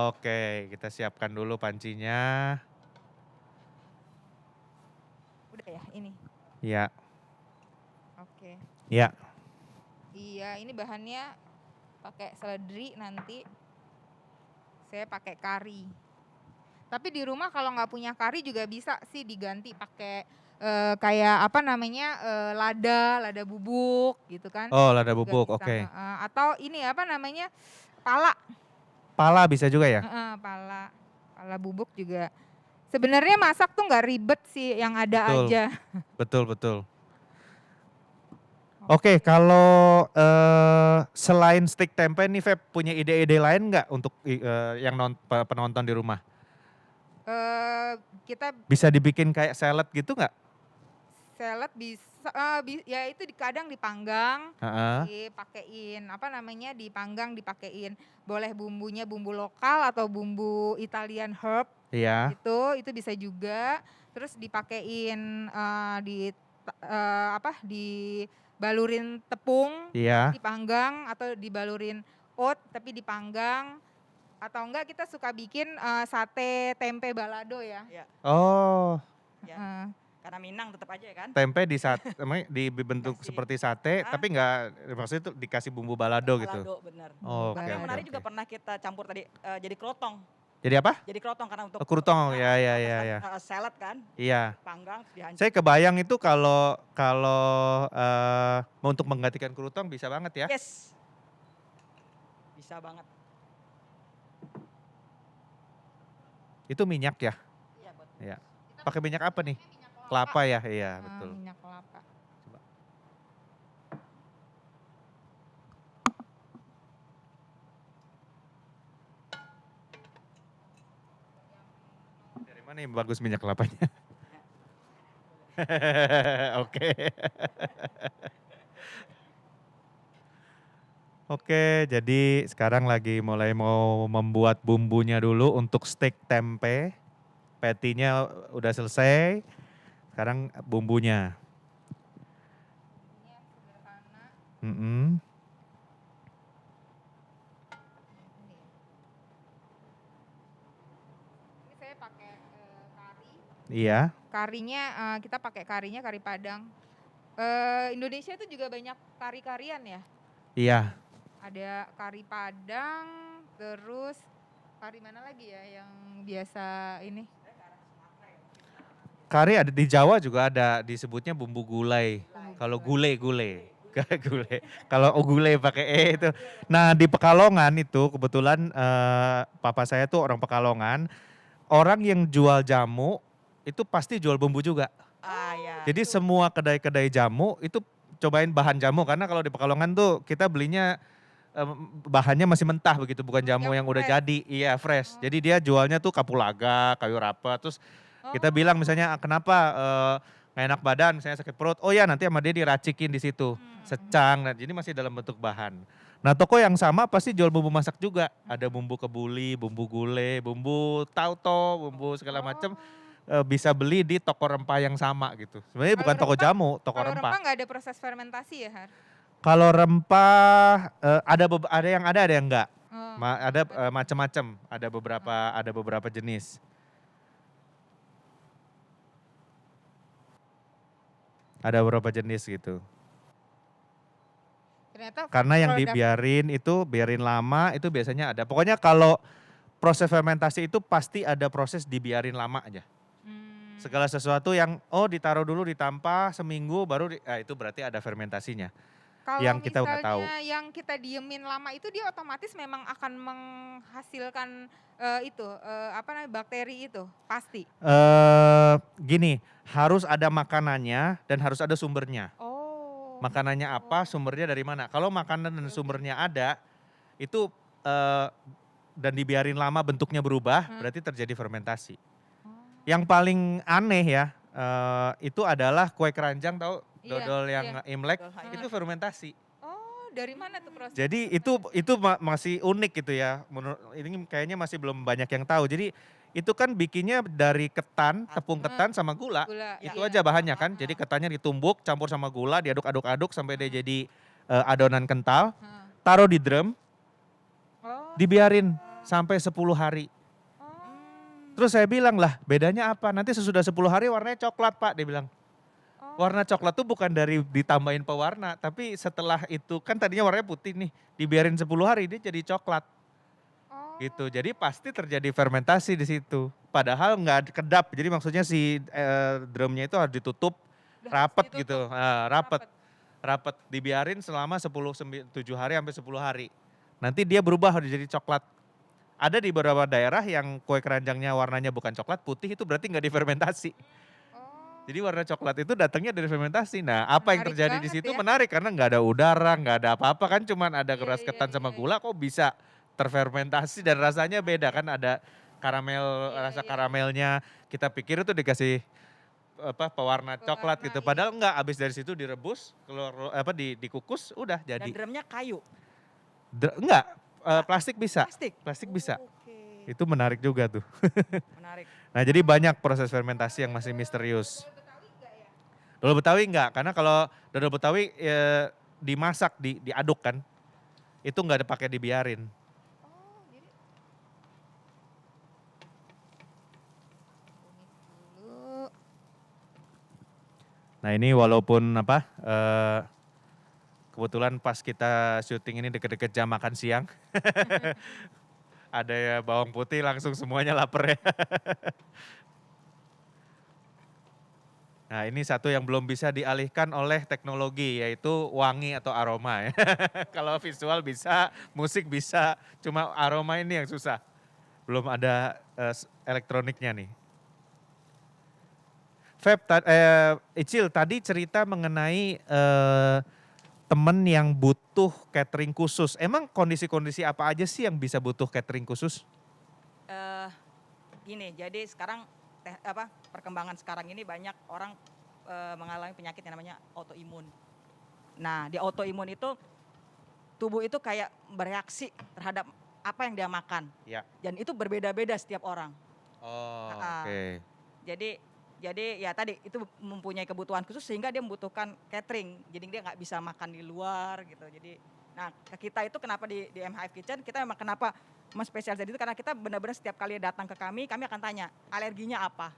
Oke, kita siapkan dulu pancinya. Udah ya ini. Iya, Oke. iya. Iya, ini bahannya pakai seledri nanti. Saya pakai kari. Tapi di rumah kalau nggak punya kari juga bisa sih diganti pakai kayak apa namanya lada bubuk gitu kan. Oh, lada Juga bubuk, bisa. oke. Atau ini apa namanya pala. Pala bisa juga ya? Pala bubuk juga. Sebenarnya masak tuh nggak ribet sih, yang ada Betul. aja. Betul, betul. Oke, kalau selain steak tempe nih Feb punya ide-ide lain nggak untuk yang penonton di rumah? Kita Bisa dibikin kayak salad gitu nggak? salad bisa, ya itu kadang dipanggang, Heeh. dipakein apa namanya dipanggang dipakein boleh bumbunya bumbu lokal atau bumbu Italian herb Iya, itu bisa juga. Terus dipakein dibalurin tepung, iya. dipanggang atau dibalurin oat tapi dipanggang. Atau enggak kita suka bikin sate tempe balado ya. Ya, Oh, ya. Eh, Karena Minang tetap aja ya kan. tempe dibentuk Dikasih, seperti sate, tapi nggak maksudnya itu dikasih bumbu balado gitu. Balado bener. Oh, Tapi oke, yang oke, menarik oke. juga pernah kita campur tadi jadi krotong. Jadi apa? Jadi krotong karena untuk Krutong, ya, ya, atas ya, kan, ya. salad kan, Iya. panggang dihancur. Saya kebayang itu kalau untuk menggantikan krutong bisa banget ya. Yes. Bisa banget. Itu minyak ya? Iya, buat Iya. Pakai minyak apa nih? minyak Kelapa ya? Iya, betul. Minyak kelapa. Coba. Dari mana yang bagus minyak kelapanya? Oke. Oke, jadi sekarang lagi mulai mau membuat bumbunya dulu untuk steak tempe. Patty-nya udah selesai. Sekarang bumbunya. Ini yang sederhana. Mm-mm. Ini saya pakai kari. Iya, Karinya kita pakai karinya kari Padang. Indonesia itu juga banyak kari-karian ya. iya. Ada kari Padang, terus kari mana lagi ya yang biasa ini? Kari ada di Jawa juga ada, disebutnya bumbu gulai. Kalau gulai. Gulai. Kalau gulai pakai itu. Nah di Pekalongan itu kebetulan papa saya tuh orang Pekalongan. Orang yang jual jamu itu pasti jual bumbu juga. ya. Jadi semua kedai-kedai jamu itu cobain bahan jamu karena kalau di Pekalongan tuh kita belinya bahannya masih mentah begitu, bukan jamu yang udah fresh. jadi. Iya, fresh. Jadi dia jualnya tuh kapulaga, kayu rapet. Terus kita bilang misalnya kenapa nggak enak badan, misalnya sakit perut. Oh ya nanti sama dia diracikin di situ, secang. Nah, jadi masih dalam bentuk bahan. Nah toko yang sama pasti jual bumbu masak juga. Ada bumbu kebuli, bumbu gulai, bumbu tauco, bumbu segala macam. Bisa beli di toko rempah yang sama gitu. Sebenarnya bukan toko jamu, toko Kalau rempah. rempah nggak ada proses fermentasi ya, Har? Kalau rempah ada yang ada yang enggak. Oh, Ada macam-macam, ada beberapa jenis. Ada beberapa jenis gitu. ternyata Karena yang kalau dibiarin itu biarin lama itu biasanya ada. Pokoknya kalau proses fermentasi itu pasti ada proses dibiarin lama aja. Segala sesuatu yang ditaruh dulu ditampah seminggu baru itu berarti ada fermentasinya. Kalau yang kita nggak tahu. misalnya yang kita diemin lama itu dia otomatis memang akan menghasilkan bakteri itu pasti. Gini, harus ada makanannya dan harus ada sumbernya. Oh. Makanannya apa, sumbernya dari mana? Kalau makanan dan sumbernya ada, itu dan dibiarin lama bentuknya berubah, berarti terjadi fermentasi. Yang paling aneh ya, itu adalah kue keranjang tahu? Iya, Dodol yang Imlek, Dodol itu fermentasi. Oh, dari mana tuh proses? Jadi itu masih unik gitu ya. Menurut ini kayaknya masih belum banyak yang tahu. Jadi itu kan bikinnya dari ketan, tepung ketan sama gula. Gula, Itu iya. aja bahannya kan. Jadi ketannya ditumbuk, campur sama gula, diaduk-aduk-aduk sampai dia jadi adonan kental. Taruh di drum, Oh. dibiarin sampai 10 hari. Terus saya bilang lah, bedanya apa? Nanti sesudah 10 hari warnanya coklat, Pak, dia bilang. Warna coklat tuh bukan dari ditambahin pewarna, tapi setelah itu kan tadinya warnanya putih nih, dibiarin 10 hari dia jadi coklat. Gitu. Jadi pasti terjadi fermentasi di situ. Padahal nggak kedap. Jadi maksudnya si drumnya itu harus ditutup rapet gitu. Rapet dibiarin selama 7 hari sampai 10 hari. Nanti dia berubah harus jadi coklat. Ada di beberapa daerah yang kue keranjangnya warnanya bukan coklat, putih itu berarti nggak difermentasi. Jadi warna coklat itu datangnya dari fermentasi. Nah, apa yang Menarik terjadi di banget situ ya. menarik karena nggak ada udara, nggak ada apa-apa kan, cuman ada beras ketan sama gula kok bisa terfermentasi dan rasanya beda kan, ada karamel, rasa karamelnya. Kita pikir itu dikasih pewarna coklat gitu. Padahal enggak, habis dari situ direbus, dikukus, udah jadi. Dan drumnya kayu. Enggak, plastik bisa. Plastik. Plastik bisa. Oke. Itu menarik juga tuh. Menarik. Nah, jadi banyak proses fermentasi yang masih misterius. Dodol Betawi enggak, karena kalau dodol Betawi dimasak, diaduk kan. Itu enggak ada pakai dibiarin. Nah, ini walaupun kebetulan pas kita syuting ini deket-deket jam makan siang. Ada ya bawang putih langsung semuanya lapar ya. Nah, ini satu yang belum bisa dialihkan oleh teknologi, yaitu wangi atau aroma ya. Kalau visual bisa, musik bisa, cuma aroma ini yang susah. Belum ada elektroniknya nih. Feb, Icil tadi cerita mengenai temen yang butuh catering khusus. Emang kondisi-kondisi apa aja sih yang bisa butuh catering khusus? Gini, jadi sekarang perkembangan sekarang ini banyak orang mengalami penyakit yang namanya autoimun. Nah, di autoimun itu tubuh itu kayak bereaksi terhadap apa yang dia makan. Ya. Dan itu berbeda-beda setiap orang. Oh, oke. Jadi ya tadi itu mempunyai kebutuhan khusus sehingga dia membutuhkan catering. Jadi dia nggak bisa makan di luar gitu. Jadi, nah kita itu kenapa di MHF Kitchen kita memang kenapa menspesialisasi itu karena kita benar-benar setiap kali datang ke kami akan tanya alerginya apa,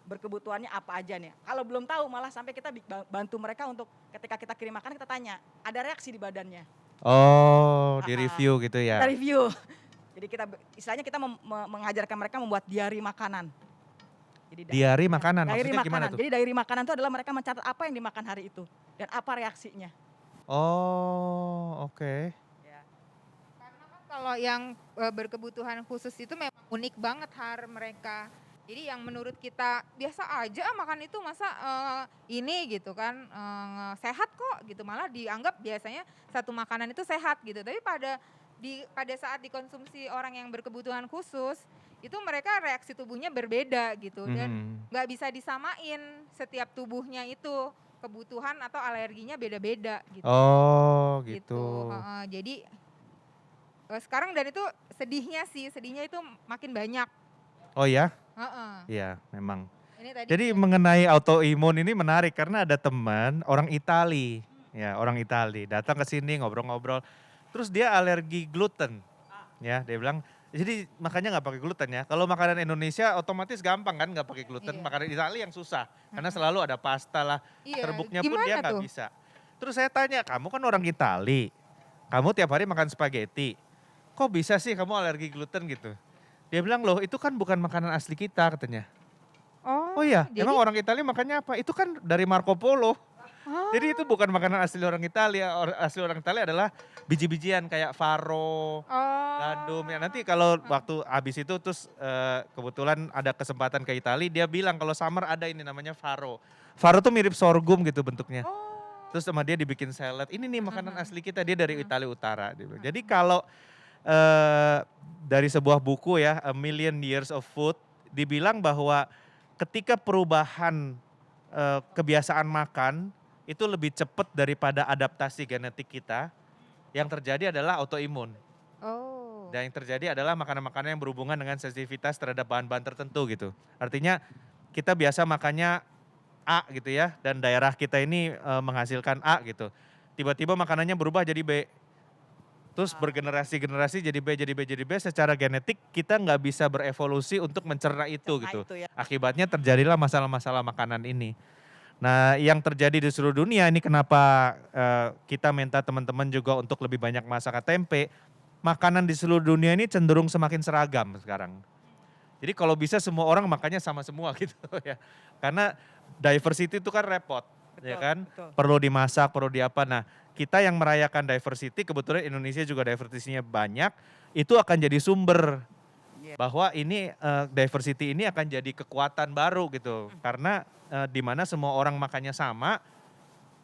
berkebutuhannya apa aja nih. Kalau belum tahu malah sampai kita bantu mereka untuk ketika kita kirim makanan kita tanya ada reaksi di badannya. Oh, di review gitu ya? Kita review. Jadi istilahnya kita mengajarkan mereka membuat diari makanan. Jadi diari makanan, diary maksudnya makanan. gimana tuh? Jadi diary makanan itu adalah mereka mencatat apa yang dimakan hari itu dan apa reaksinya. Oh, oke. Ya. Karena kan kalau yang berkebutuhan khusus itu memang unik banget mereka. Jadi yang menurut kita biasa aja makan itu masa ini gitu kan sehat kok gitu, malah dianggap biasanya satu makanan itu sehat gitu. Tapi pada saat dikonsumsi orang yang berkebutuhan khusus itu mereka reaksi tubuhnya berbeda gitu dan Mhm. nggak bisa disamain, setiap tubuhnya itu kebutuhan atau alerginya beda-beda gitu. Oh gitu. Gitu, heeh. Jadi sekarang dan itu sedihnya itu makin banyak. Oh ya? Heeh. Iya memang. Ini tadi Jadi kayak mengenai autoimun ini menarik karena ada teman orang Itali, ya orang Itali datang ke sini ngobrol-ngobrol, terus dia alergi gluten, ya dia bilang, jadi makanya nggak pakai gluten ya. Kalau makanan Indonesia otomatis gampang kan nggak pakai gluten, iya, makanan Itali yang susah karena mhm. selalu ada pasta lah, Iya, serbuknya pun dia gimana nggak tuh? bisa. Terus saya tanya, kamu kan orang Itali, kamu tiap hari makan spaghetti, kok bisa sih kamu alergi gluten gitu? Dia bilang loh itu kan bukan makanan asli kita katanya. Oh Oh, iya, emang jadi orang Italia makannya apa? Itu kan dari Marco Polo. Jadi itu oh, bukan makanan asli orang Italia, asli orang Italia adalah biji-bijian kayak farro, gandum. Ya nanti kalau heeh. waktu habis itu terus kebetulan ada kesempatan ke Italia, dia bilang kalau summer ada ini namanya farro. Farro tuh mirip sorghum gitu bentuknya. Oh, Terus sama dia dibikin salad. Ini nih heeh makanan heeh, asli kita, dia dari mhm, Italia Utara. Dia bilang. Jadi mhm. kalau eh, dari sebuah buku ya, A Million Years of Food, dibilang bahwa ketika perubahan kebiasaan makan itu lebih cepat daripada adaptasi genetik kita, yang terjadi adalah autoimun. Oh, Dan yang terjadi adalah makanan-makanan yang berhubungan dengan sensitivitas terhadap bahan-bahan tertentu gitu. Artinya kita biasa makannya A gitu ya, dan daerah kita ini menghasilkan A gitu. Tiba-tiba makanannya berubah jadi B. Terus bergenerasi-generasi jadi B, jadi B, jadi B, secara genetik kita nggak bisa berevolusi untuk mencerna itu Cerna gitu. itu ya. Akibatnya terjadilah masalah-masalah makanan ini. Nah yang terjadi di seluruh dunia ini kenapa kita minta teman-teman juga untuk lebih banyak masak tempe. Makanan di seluruh dunia ini cenderung semakin seragam sekarang. Jadi kalau bisa semua orang makannya sama semua gitu ya. Karena diversity itu kan repot, ya Betul, kan? betul. Perlu dimasak, perlu diapa. Nah, kita yang merayakan diversity, kebetulan Indonesia juga diversity-nya banyak, itu akan jadi sumber Iya. bahwa ini diversity ini akan jadi kekuatan baru gitu. Karena di mana semua orang makannya sama,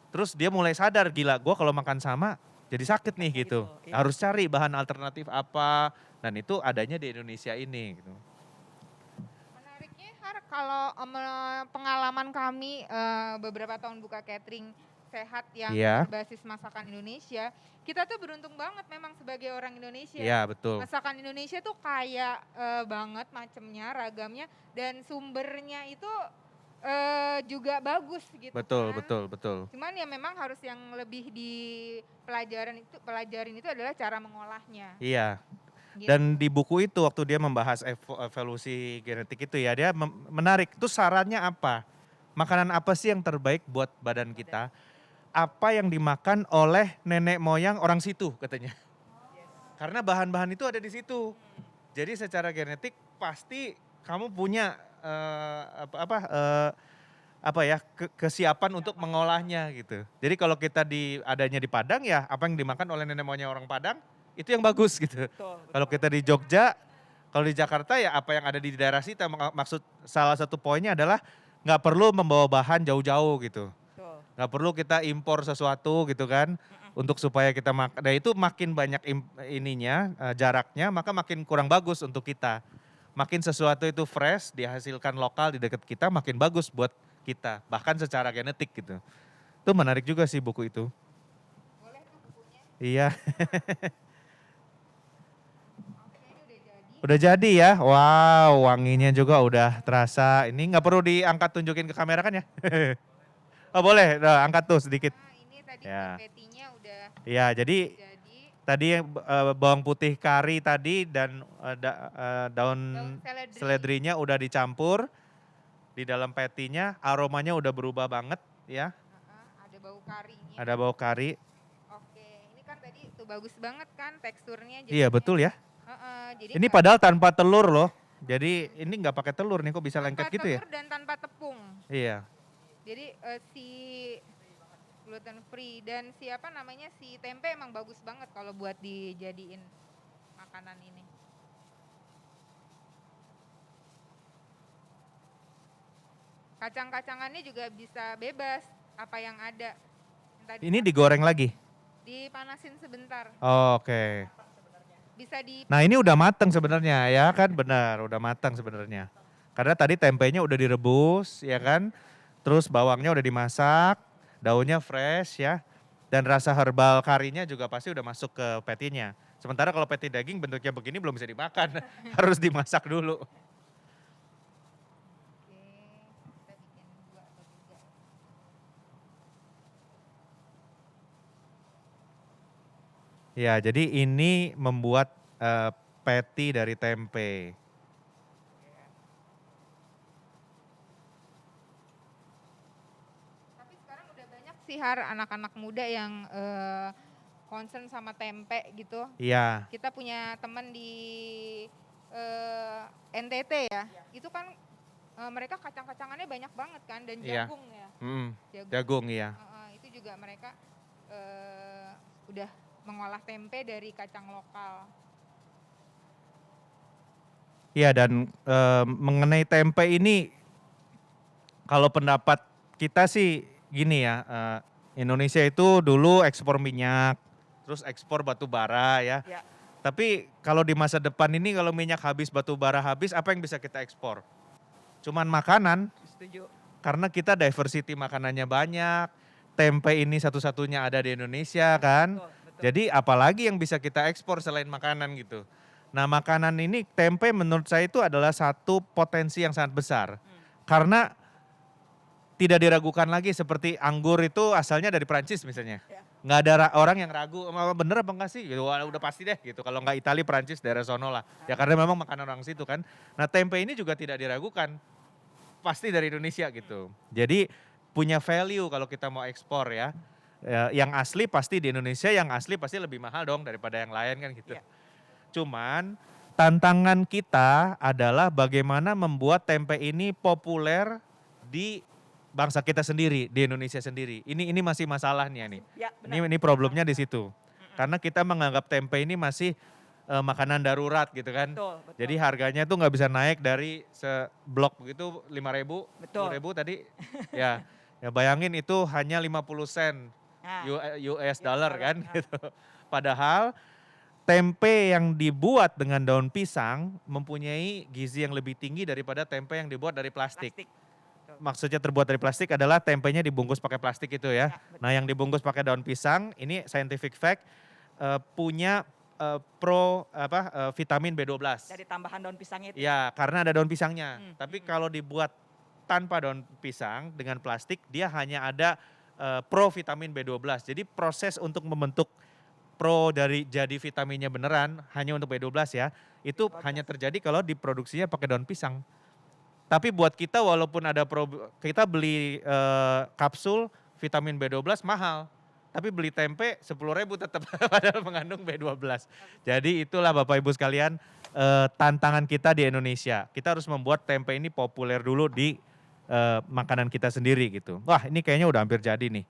terus dia mulai sadar gila, gue kalau makan sama jadi sakit nih Kayak gitu. gitu, iya. Harus cari bahan alternatif apa, dan itu adanya di Indonesia ini gitu. menariknya Har, kalau pengalaman kami beberapa tahun buka catering sehat yang Iya, berbasis masakan Indonesia, kita tuh beruntung banget memang sebagai orang Indonesia. iya betul. Masakan Indonesia tuh kaya banget macamnya, ragamnya, dan sumbernya itu juga bagus gitu Betul, kan. betul, betul. Cuman ya memang harus yang lebih pelajarin itu adalah cara mengolahnya Iya. Dan gitu. di buku itu waktu dia membahas evolusi genetik itu ya, dia menarik. Itu sarannya apa? Makanan apa sih yang terbaik buat badan kita? Apa yang dimakan oleh nenek moyang orang situ katanya. Karena bahan-bahan itu ada di situ. Jadi secara genetik pasti kamu punya apa ya kesiapan untuk mengolahnya gitu. Jadi kalau kita adanya di Padang ya apa yang dimakan oleh nenek moyang orang Padang itu yang bagus gitu. Betul, Kalau betul. kita di Jogja, kalau di Jakarta ya apa yang ada di daerah kita. Maksud salah satu poinnya adalah nggak perlu membawa bahan jauh-jauh gitu. Betul. Nggak perlu kita impor sesuatu gitu kan untuk supaya kita makan. Nah itu makin banyak ininya jaraknya maka makin kurang bagus untuk kita. Makin sesuatu itu fresh dihasilkan lokal di dekat kita makin bagus buat kita bahkan secara genetik gitu. Itu menarik juga sih buku itu. Boleh tuh bukunya. Iya, Oke, ini udah jadi. udah jadi ya. Wow, wanginya juga udah terasa. Ini nggak perlu diangkat tunjukin ke kamera kan ya? Oh boleh, nah, angkat tuh sedikit. Nah, ini tadi Ya, patinya udah ya jadi jadi. tadi bawang putih kari tadi dan daun Daun seledri. seledrinya udah dicampur di dalam patinya, aromanya udah berubah banget ya. Heeh, ada bau karinya. Ada bau kari. Oke, ini kan tadi tuh bagus banget kan teksturnya Iya jadinya. betul ya. Heeh, jadi Ini padahal tanpa telur loh. Jadi ini nggak pakai telur nih kok bisa tanpa lengket gitu ya? telur dan tanpa tepung. Iya. Jadi si gluten free dan siapa namanya si tempe emang bagus banget kalau buat dijadiin makanan ini. Kacang-kacangannya juga bisa bebas apa yang ada. Yang tadi Ini digoreng lagi. dipanasin sebentar. Oh, oke. Bisa di Nah ini udah mateng sebenarnya ya kan, benar udah matang sebenarnya. Karena tadi tempenya udah direbus ya kan, terus bawangnya udah dimasak, daunnya fresh ya, dan rasa herbal karinya juga pasti udah masuk ke patty-nya. Sementara kalau patty daging bentuknya begini belum bisa dimakan, harus dimasak dulu. Oke, kita bikin 2 atau 3. Ya jadi ini membuat patty dari tempe. Tapi sekarang udah banyak sih anak-anak muda yang concern sama tempe gitu. Iya, Kita punya teman di NTT ya. Itu kan mereka kacang-kacangannya banyak banget kan dan Iya. jagung ya. Jagung. jagung iya. Itu juga mereka udah mengolah tempe dari kacang lokal. Iya dan mengenai tempe ini kalau pendapat kita sih gini ya, Indonesia itu dulu ekspor minyak, terus ekspor batu bara ya. Ya. Tapi kalau di masa depan ini kalau minyak habis, batu bara habis, apa yang bisa kita ekspor? Cuman makanan, Setuju. karena kita diversity makanannya banyak. Tempe ini satu-satunya ada di Indonesia kan. Betul, betul. Jadi apalagi yang bisa kita ekspor selain makanan gitu. Nah makanan ini tempe menurut saya itu adalah satu potensi yang sangat besar. Karena tidak diragukan lagi seperti anggur itu asalnya dari Prancis misalnya. Ya. Nggak ada orang yang ragu, bener apa enggak sih? Gitu, wah, udah pasti deh gitu. Kalau nggak Itali, Prancis, daerah sono lah. Ya karena memang makanan orang situ kan. Nah tempe ini juga tidak diragukan. Pasti dari Indonesia gitu. Jadi punya value kalau kita mau ekspor ya. Yang asli pasti di Indonesia, yang asli pasti lebih mahal dong daripada yang lain kan gitu. Iya. Cuman tantangan kita adalah bagaimana membuat tempe ini populer di bangsa kita sendiri, di Indonesia sendiri. Ini masih masalahnya nih. Ya, benar. Ini problemnya di situ. Karena kita menganggap tempe ini masih makanan darurat gitu kan. Betul, betul. Jadi harganya tuh nggak bisa naik dari seblok begitu 5.000, Betul. 10.000 tadi. Ya, ya bayangin itu hanya 50 sen Nah, US dollar kan Nah. gitu. Padahal tempe yang dibuat dengan daun pisang mempunyai gizi yang lebih tinggi daripada tempe yang dibuat dari plastik. plastik. Betul. Maksudnya terbuat dari plastik adalah tempenya dibungkus pakai plastik itu ya. Ya, betul. Nah yang dibungkus pakai daun pisang ini scientific fact punya vitamin B12. Dari tambahan daun pisangnya itu. Ya karena ada daun pisangnya. Tapi Hmm. kalau dibuat tanpa daun pisang dengan plastik dia hanya ada vitamin B12. Jadi proses untuk membentuk dari jadi vitaminnya beneran hanya untuk B12 ya. Itu B12. hanya terjadi kalau diproduksinya pakai daun pisang. Tapi buat kita walaupun ada kita beli kapsul vitamin B12 mahal. Tapi beli tempe 10.000 tetap padahal mengandung B12. Jadi itulah Bapak Ibu sekalian tantangan kita di Indonesia. Kita harus membuat tempe ini populer dulu di makanan kita sendiri gitu. Wah ini kayaknya udah hampir jadi nih.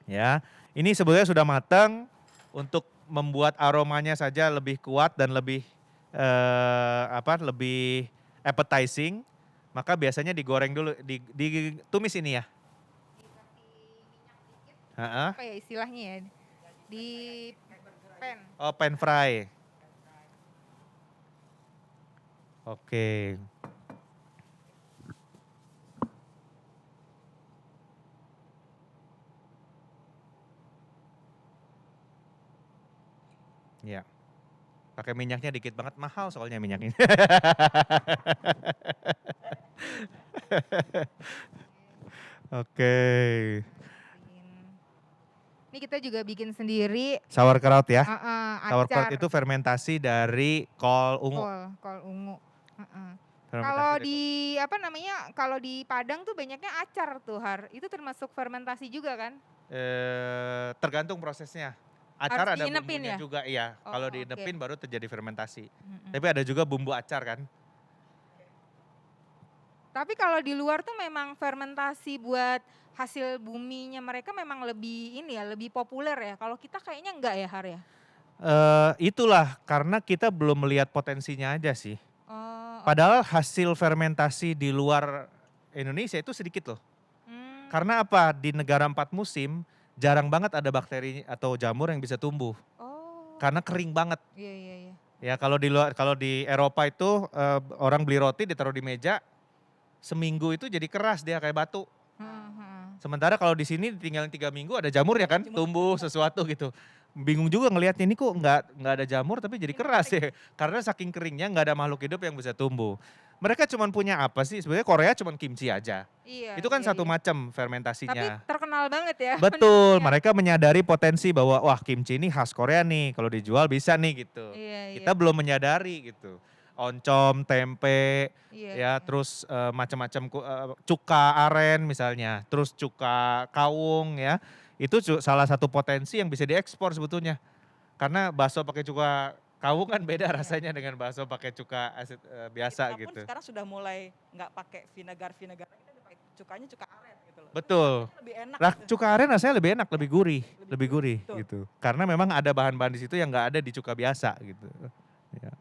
Ya, ini sebetulnya sudah matang untuk membuat aromanya saja lebih kuat dan lebih lebih appetizing. Maka biasanya digoreng dulu, ditumis ini ya. Dikasih minyak dikit. Ha-ha. Apa ya istilahnya ya? Di pan. Oh, pan fry. Oke. Ya. Pakai minyaknya dikit banget, mahal soalnya minyaknya. Oke. Ini kita juga bikin sendiri. Sauerkraut ya. Sauerkraut Acar. itu fermentasi dari kol ungu. Kol ungu. Fermentasi Kalau dari di apa namanya? Kalau di Padang tuh banyaknya acar tuh Itu termasuk fermentasi juga kan? tergantung prosesnya. Acar Harus ada diinepin bumbunya ya? juga, iya. Oh, Kalau oke. diinepin baru terjadi fermentasi. Mm-mm. Tapi ada juga bumbu acar kan. Tapi kalau di luar tuh memang fermentasi buat hasil buminya mereka memang lebih ini ya, lebih populer ya. Kalau kita kayaknya enggak ya Har ya? Itulah karena kita belum melihat potensinya aja sih. Oh, Padahal hasil fermentasi di luar Indonesia itu sedikit loh. Hmm. Karena apa? Di negara 4 musim jarang banget ada bakteri atau jamur yang bisa tumbuh. Oh. Karena kering banget. Iya, iya, iya. Ya kalau di Eropa itu orang beli roti ditaruh di meja seminggu itu jadi keras dia kayak batu. Heeh, heeh. Sementara kalau di sini tinggalin 3 minggu ada jamur ya kan, Jamur. tumbuh sesuatu gitu. Bingung juga ngelihatnya ini kok nggak ada jamur tapi jadi keras ya. Karena saking keringnya nggak ada makhluk hidup yang bisa tumbuh. Mereka cuma punya apa sih? Sebenarnya Korea cuma kimchi aja. Iya, Itu kan iya, satu iya. macam Tapi fermentasinya. terkenal banget ya. Betul, menunya. mereka menyadari potensi bahwa wah kimchi ini khas Korea nih, kalau dijual bisa nih gitu. Iya, iya. Kita belum menyadari gitu. Oncom, tempe, Iya, ya iya. terus macam-macam cuka aren misalnya, terus cuka kawung ya. Itu salah satu potensi yang bisa diekspor sebetulnya. Karena bakso pakai cuka kawung kan beda Iya. rasanya dengan bakso pakai cuka asid biasa Kita pun gitu. sekarang sudah mulai nggak pakai vinegar lagi, kita udah pakai cukanya cuka aren gitu loh. Betul. Lebih enak. Nah, gitu. cuka aren rasanya lebih enak, lebih gurih, lebih gurih Betul. gitu. Karena memang ada bahan-bahan di situ yang nggak ada di cuka biasa gitu. Ya,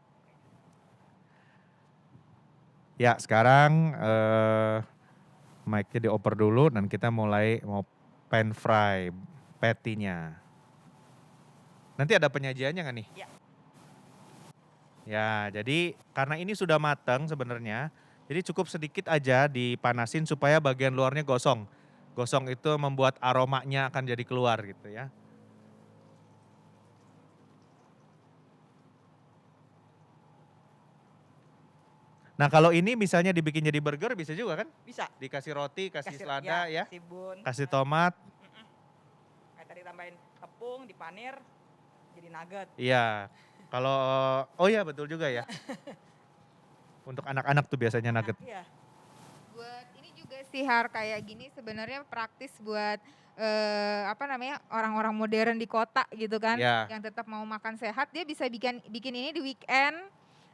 ya sekarang mic-nya dioper dulu dan kita mulai mau pan fry patty-nya. Nanti ada penyajiannya nggak nih? Ya. Ya, jadi karena ini sudah matang sebenarnya, jadi cukup sedikit aja dipanasin supaya bagian luarnya gosong. Gosong itu membuat aromanya akan jadi keluar gitu ya. Nah kalau ini misalnya dibikin jadi burger bisa juga kan? Bisa. Dikasih roti, kasih selada ya, Kasih bun. kasih tomat. Kayak tadi tambahin tepung, dipanir, jadi nugget. Iya. Kalau oh iya betul juga ya. Untuk anak-anak tuh biasanya nugget. Iya. Buat ini juga sih kayak gini sebenarnya praktis buat apa namanya orang-orang modern di kota gitu kan, Ya. yang tetap mau makan sehat dia bisa bikin ini di weekend,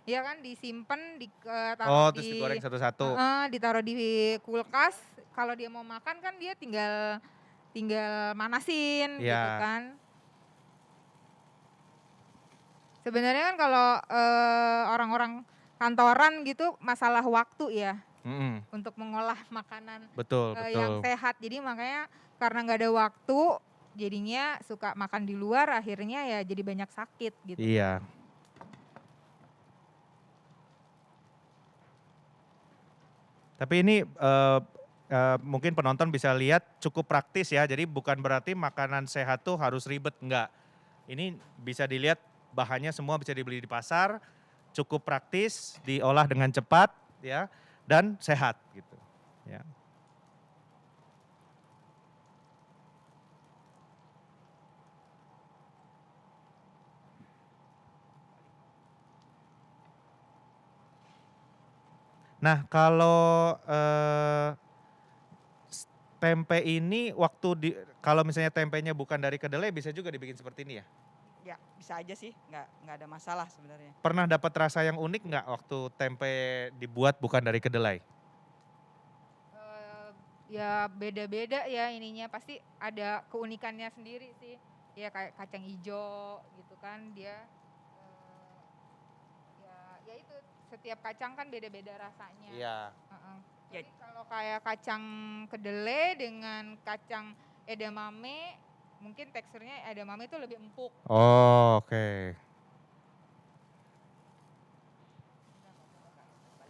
ya kan disimpan Oh taruh terus di digoreng satu-satu. ditaruh di kulkas. Kalau dia mau makan kan dia tinggal tinggal manasin gitu Ya. kan. Sebenarnya kan kalau orang-orang kantoran gitu masalah waktu ya Mm-mm. untuk mengolah makanan Betul, yang betul. sehat. Jadi makanya karena nggak ada waktu, jadinya suka makan di luar, akhirnya ya jadi banyak sakit gitu. Iya. Tapi ini mungkin penonton bisa lihat cukup praktis ya. Jadi bukan berarti makanan sehat tuh harus ribet, enggak. Ini bisa dilihat bahannya semua bisa dibeli di pasar, cukup praktis, diolah dengan cepat ya dan sehat gitu. Ya. Nah, kalau tempe ini kalau misalnya tempenya bukan dari kedelai bisa juga dibikin seperti ini ya? Ya, bisa aja sih, nggak ada masalah sebenarnya. Pernah dapat rasa yang unik nggak waktu tempe dibuat bukan dari kedelai? Ya beda-beda ya ininya, pasti ada keunikannya sendiri sih. Ya kayak kacang hijau gitu kan dia ya itu setiap kacang kan beda-beda rasanya. Iya. Heeh. Ya. Jadi kalau kayak kacang kedelai dengan kacang edamame, mungkin teksturnya edamame itu lebih empuk. Oh, oke.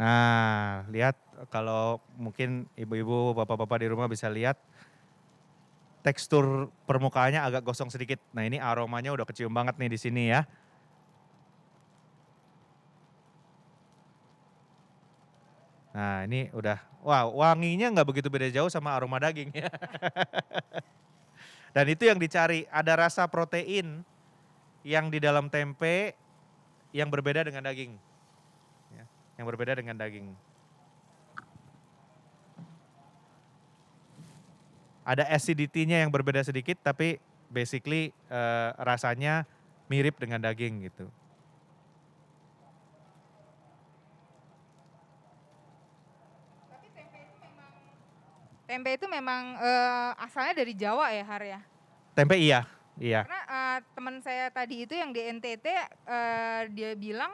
Nah, lihat kalau mungkin ibu-ibu, bapak-bapak di rumah bisa lihat tekstur permukaannya agak gosong sedikit. Nah, ini aromanya udah kecium banget nih di sini ya. Nah, ini udah, wah wanginya nggak begitu beda jauh sama aroma daging ya. Dan itu yang dicari, ada rasa protein yang di dalam tempe yang berbeda dengan daging. Ya, yang berbeda dengan daging. Ada acidity-nya yang berbeda sedikit, tapi basically rasanya mirip dengan daging gitu. Tapi tempe itu memang asalnya dari Jawa ya Har ya? Tempe iya, iya. Karena teman saya tadi itu yang di NTT dia bilang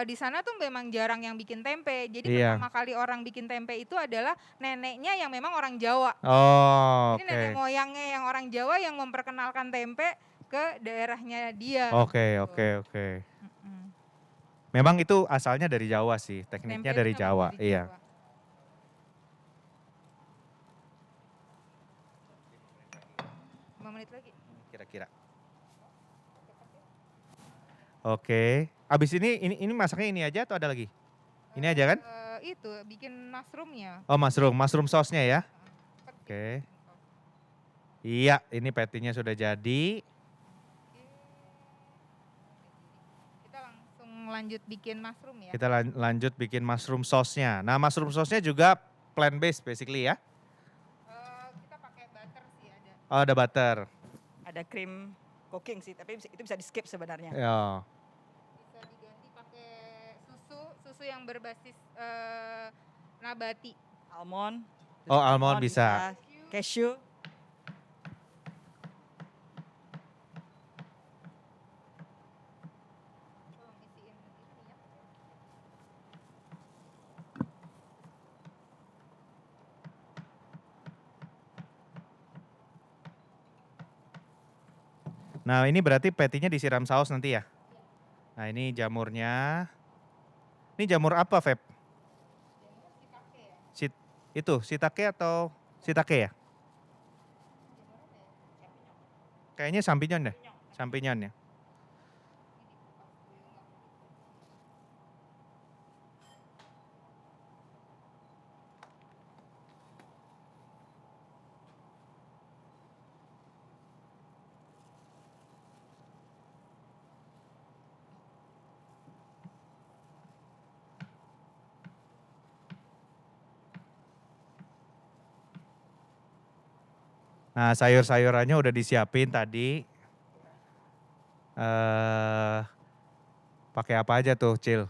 di sana tuh memang jarang yang bikin tempe. Jadi Iya. pertama kali orang bikin tempe itu adalah neneknya yang memang orang Jawa. Oh, Jadi oke. nenek moyangnya yang orang Jawa yang memperkenalkan tempe ke daerahnya dia. Oke, gitu. oke, oke. Mm-mm. Memang itu asalnya dari Jawa sih, Tempe tekniknya itu dari memang Jawa, dari iya. Jawa. Lima menit lagi. Kira-kira. Oke. Abis ini masaknya ini aja atau ada lagi? Ini aja kan? Itu bikin mushroomnya. Oh, mushroom sauce-nya ya. Oke. Iya, ini patty-nya sudah jadi. Kita langsung lanjut bikin mushroom ya. Kita lanjut bikin mushroom sauce-nya. Nah, mushroom sauce-nya juga plant based basically ya. Kita pakai butter sih ada. Oh, ada butter. Ada cream cooking sih, tapi itu bisa di skip sebenarnya. Ya. Bisa diganti pakai susu yang berbasis nabati. Almond. Oh, almond bisa. Cashew. Tolong isiin ini ya. Nah, ini berarti patty-nya disiram saus nanti ya. Nah, ini jamurnya. Ini jamur apa, Feb? Jamurnya shiitake ya. Itu shiitake atau shiitake ya? Jamur apa ya? Kayaknya champignon deh. Champignon ya. Nah, sayur-sayurannya udah disiapin tadi. Pakai apa aja tuh, Cil?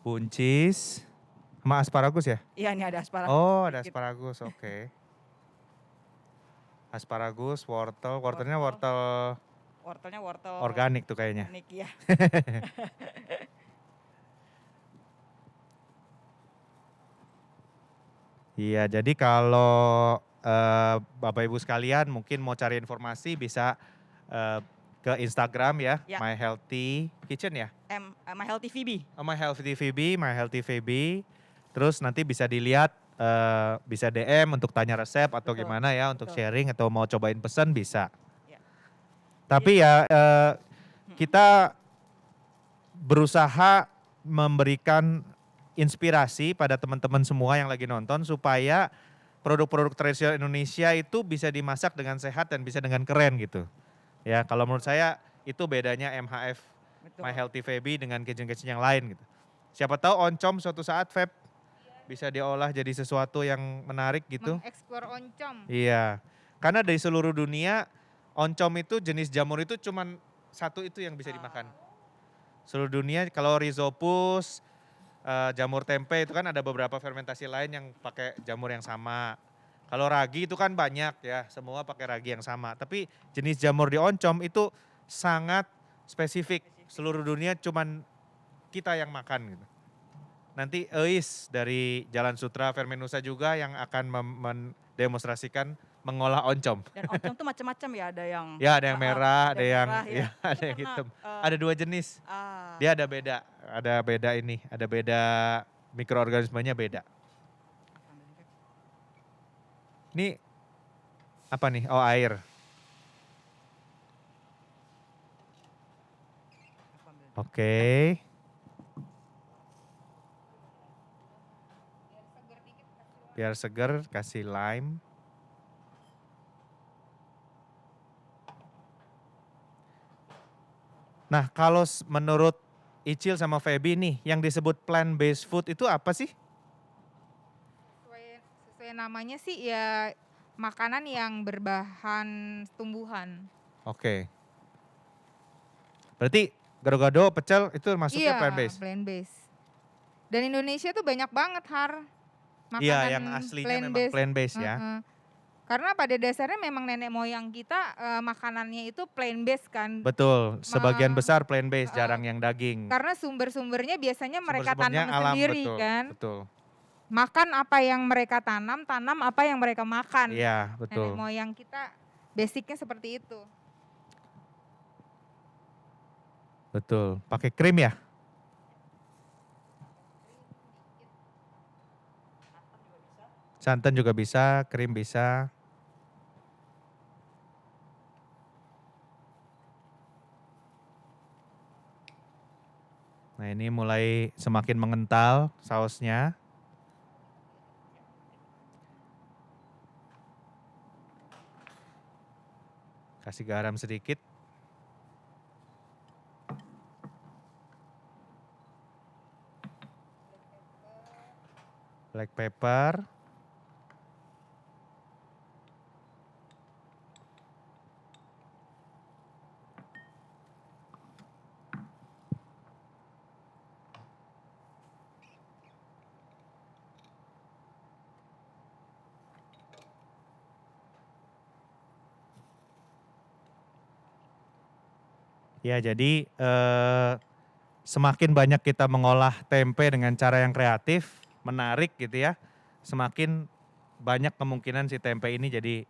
Buncis sama asparagus ya? Iya, ini ada asparagus. Oh, ada sedikit. asparagus, oke. Asparagus, wortelnya wortel Wortelnya wortel organik tuh kayaknya. organik ya. Iya, jadi kalau Bapak Ibu sekalian mungkin mau cari informasi bisa ke Instagram ya, Ya. My Healthy Kitchen ya. My Healthy VB. Oh, My Healthy VB, My Healthy VB. Terus nanti bisa dilihat, bisa DM untuk tanya resep atau Betul, gimana ya, untuk betul. sharing atau mau cobain pesan bisa. Ya. Tapi ya kita berusaha memberikan inspirasi pada teman-teman semua yang lagi nonton supaya produk-produk tradisional Indonesia itu bisa dimasak dengan sehat dan bisa dengan keren gitu. Ya, kalau menurut saya itu bedanya MHF Betul. My Healthy Feby dengan kitchen-kitchen yang lain gitu. Siapa tahu oncom suatu saat Feb bisa diolah jadi sesuatu yang menarik gitu. Mengeksplor oncom. Iya. Karena dari seluruh dunia oncom itu jenis jamur itu cuman satu itu yang bisa dimakan. Seluruh dunia kalau rhizopus, jamur tempe itu kan ada beberapa fermentasi lain yang pakai jamur yang sama. Kalau ragi itu kan banyak ya, semua pakai ragi yang sama. Tapi jenis jamur di oncom itu sangat spesifik. Seluruh dunia cuman kita yang makan gitu. Nanti Eis dari Jalan Sutra Fermenusa juga yang akan mendemonstrasikan mengolah oncom. Dan oncom tuh macam-macam ya, ada yang Ya ada yang merah, ada yang merah, ya. ya, ada Itu yang karena, hitam. Ada 2 jenis. Dia ada beda mikroorganismenya beda. Ini apa nih? Oh, air. Oke. Biar seger kasih lime. Nah, kalau menurut Icil sama Feby nih, yang disebut plant-based food itu apa sih? Sesuai namanya sih ya makanan yang berbahan tumbuhan. Oke. Berarti gado-gado, pecel itu masuknya Iya, plant-based? plant-based. Dan Indonesia tuh banyak banget Iya, yang aslinya memang plant-based ya. Karena pada dasarnya memang nenek moyang kita makanannya itu plant based kan. Betul, sebagian besar plant based, Heeh. jarang yang daging. Karena sumber-sumbernya biasanya mereka Sumber-sumbernya tanam alam, sendiri betul, kan. betul. Makan apa yang mereka tanam, tanam apa yang mereka makan. Iya, Nenek betul. moyang kita basicnya seperti itu. Betul. Pakai krim ya? Santan juga bisa, krim bisa. Nah, ini mulai semakin mengental sausnya. Kasih garam sedikit. Black pepper. Ya, jadi semakin banyak kita mengolah tempe dengan cara yang kreatif, menarik gitu ya, semakin banyak kemungkinan si tempe ini jadi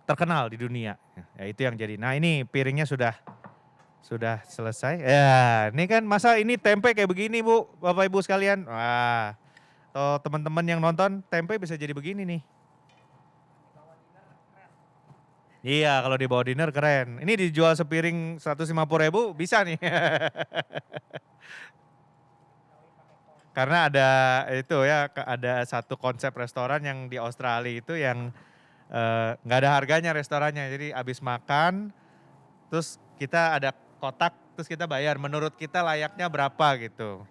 terkenal di dunia. Ya itu yang jadi. Nah ini piringnya sudah selesai. Ya ini kan masa ini tempe kayak begini Bu, Bapak Ibu sekalian. Wah, atau teman-teman yang nonton tempe bisa jadi begini nih. Iya kalau dibawa dinner keren. Ini dijual sepiring 150.000 bisa nih. Karena ada itu ya, ada satu konsep restoran yang di Australia itu yang nggak ada harganya restorannya. Jadi abis makan, terus kita ada kotak, terus kita bayar. Menurut kita layaknya berapa gitu.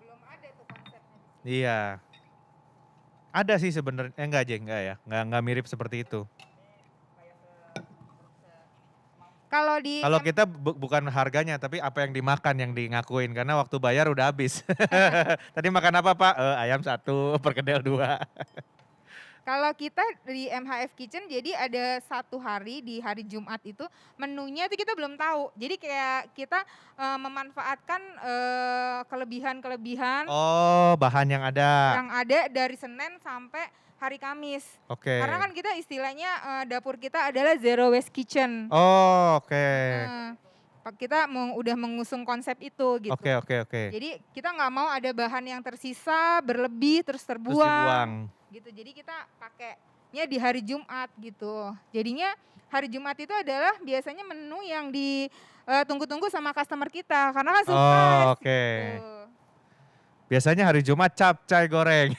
Belum ada tuh konsepnya. Iya. Ada sih sebenarnya, enggak aja, enggak ya. Enggak mirip seperti itu. Kalau di Kalau kita bukan harganya, tapi apa yang dimakan yang di ngakuin. Karena waktu bayar udah habis. Tadi makan apa Pak? Ayam 1, perkedel 2. Kalau kita di MHF Kitchen, jadi ada satu hari di hari Jumat itu menunya itu kita belum tahu. Jadi kayak kita memanfaatkan kelebihan-kelebihan Oh, bahan yang ada. yang ada dari Senin sampai hari Kamis. Oke. Karena kan kita istilahnya dapur kita adalah zero waste kitchen. Oh, oke. Kita udah mengusung konsep itu gitu. Oke. Jadi kita nggak mau ada bahan yang tersisa berlebih terus Terus terbuang. dibuang. Gitu. Jadi kita pakainya di hari Jumat gitu. Jadinya hari Jumat itu adalah biasanya menu yang ditunggu-tunggu sama customer kita karena kan surprise. Oh, oke. Gitu. Biasanya hari Jumat capcay goreng.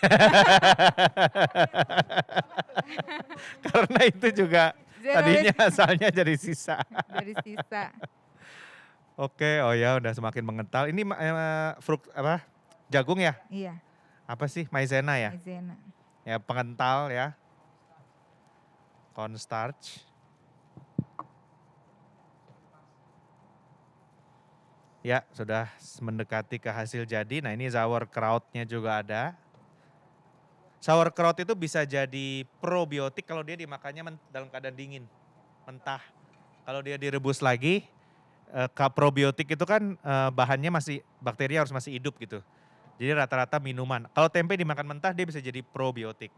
Karena itu juga Zero tadinya waste asalnya jadi sisa. dari sisa. Oke, oh ya udah semakin mengental. Ini jagung ya? Iya, Apa sih? Maizena ya? maizena. Ya pengental ya. Cornstarch. Ya, sudah mendekati ke hasil jadi. Nah, ini sauerkrautnya juga ada. Sauerkraut itu bisa jadi probiotik kalau dia dimakannya dalam keadaan dingin, mentah. Kalau dia direbus lagi, probiotik itu kan bahannya bakteri harus masih hidup gitu. Jadi rata-rata minuman. Kalau tempe dimakan mentah dia bisa jadi probiotik.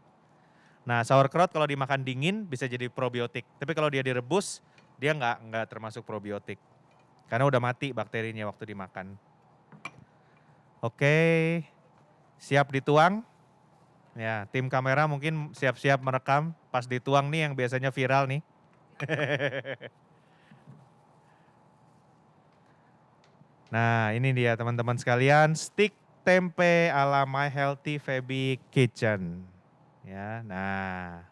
Nah, sauerkraut kalau dimakan dingin bisa jadi probiotik. Tapi kalau dia direbus, dia nggak termasuk probiotik. Karena udah mati bakterinya waktu dimakan. Oke, siap dituang. Ya, tim kamera mungkin siap-siap merekam pas dituang nih yang biasanya viral nih. Nah, ini dia teman-teman sekalian, stik tempe ala My Healthy Feby Kitchen. Ya, nah,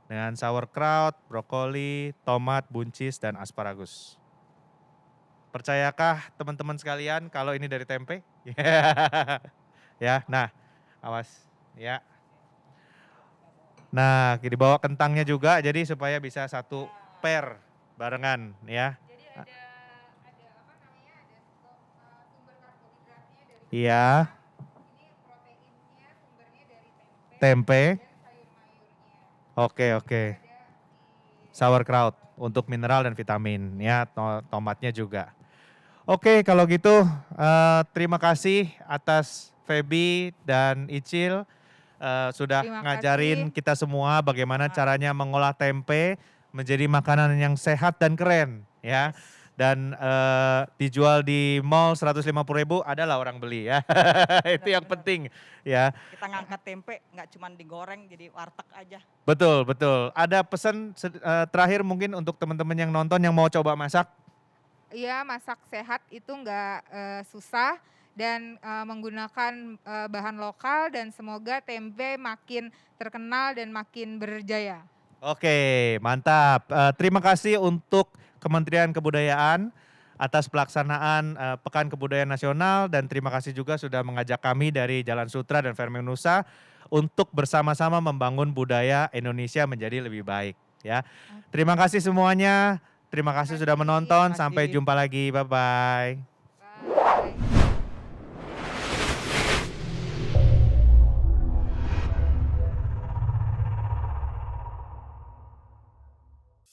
dengan sauerkraut, brokoli, tomat, buncis, dan asparagus. Percayakah teman-teman sekalian kalau ini dari tempe? Ya, nah, awas, ya. Nah, dibawa kentangnya juga, jadi supaya bisa satu pair barengan, ya. Jadi ada apa Iya, Ini proteinnya sumbernya dari tempe tempe. dan sayur mayurnya. Oke, oke. Ada di Sauerkraut untuk mineral dan vitamin ya, tomatnya juga. Oke, kalau gitu terima kasih atas Feby dan Icil sudah Terima ngajarin kasih. kita semua bagaimana caranya mengolah tempe menjadi makanan yang sehat dan keren ya. Dan dijual di mall 150.000 adalah orang beli ya. Itu yang Benar-benar. penting ya. Kita ngangkat tempe nggak cuma digoreng jadi warteg aja. Betul, betul. Ada pesan terakhir mungkin untuk teman-teman yang nonton yang mau coba masak? Iya, masak sehat itu nggak susah dan menggunakan bahan lokal dan semoga tempe makin terkenal dan makin berjaya. Oke, mantap. Terima kasih untuk Kementerian Kebudayaan atas pelaksanaan Pekan Kebudayaan Nasional dan terima kasih juga sudah mengajak kami dari Jalan Sutra dan Ferming Nusa untuk bersama-sama membangun budaya Indonesia menjadi lebih baik ya. Terima kasih semuanya. Terima kasih sudah Terima kasih. menonton. Terima Sampai kasih. jumpa lagi. Bye bye.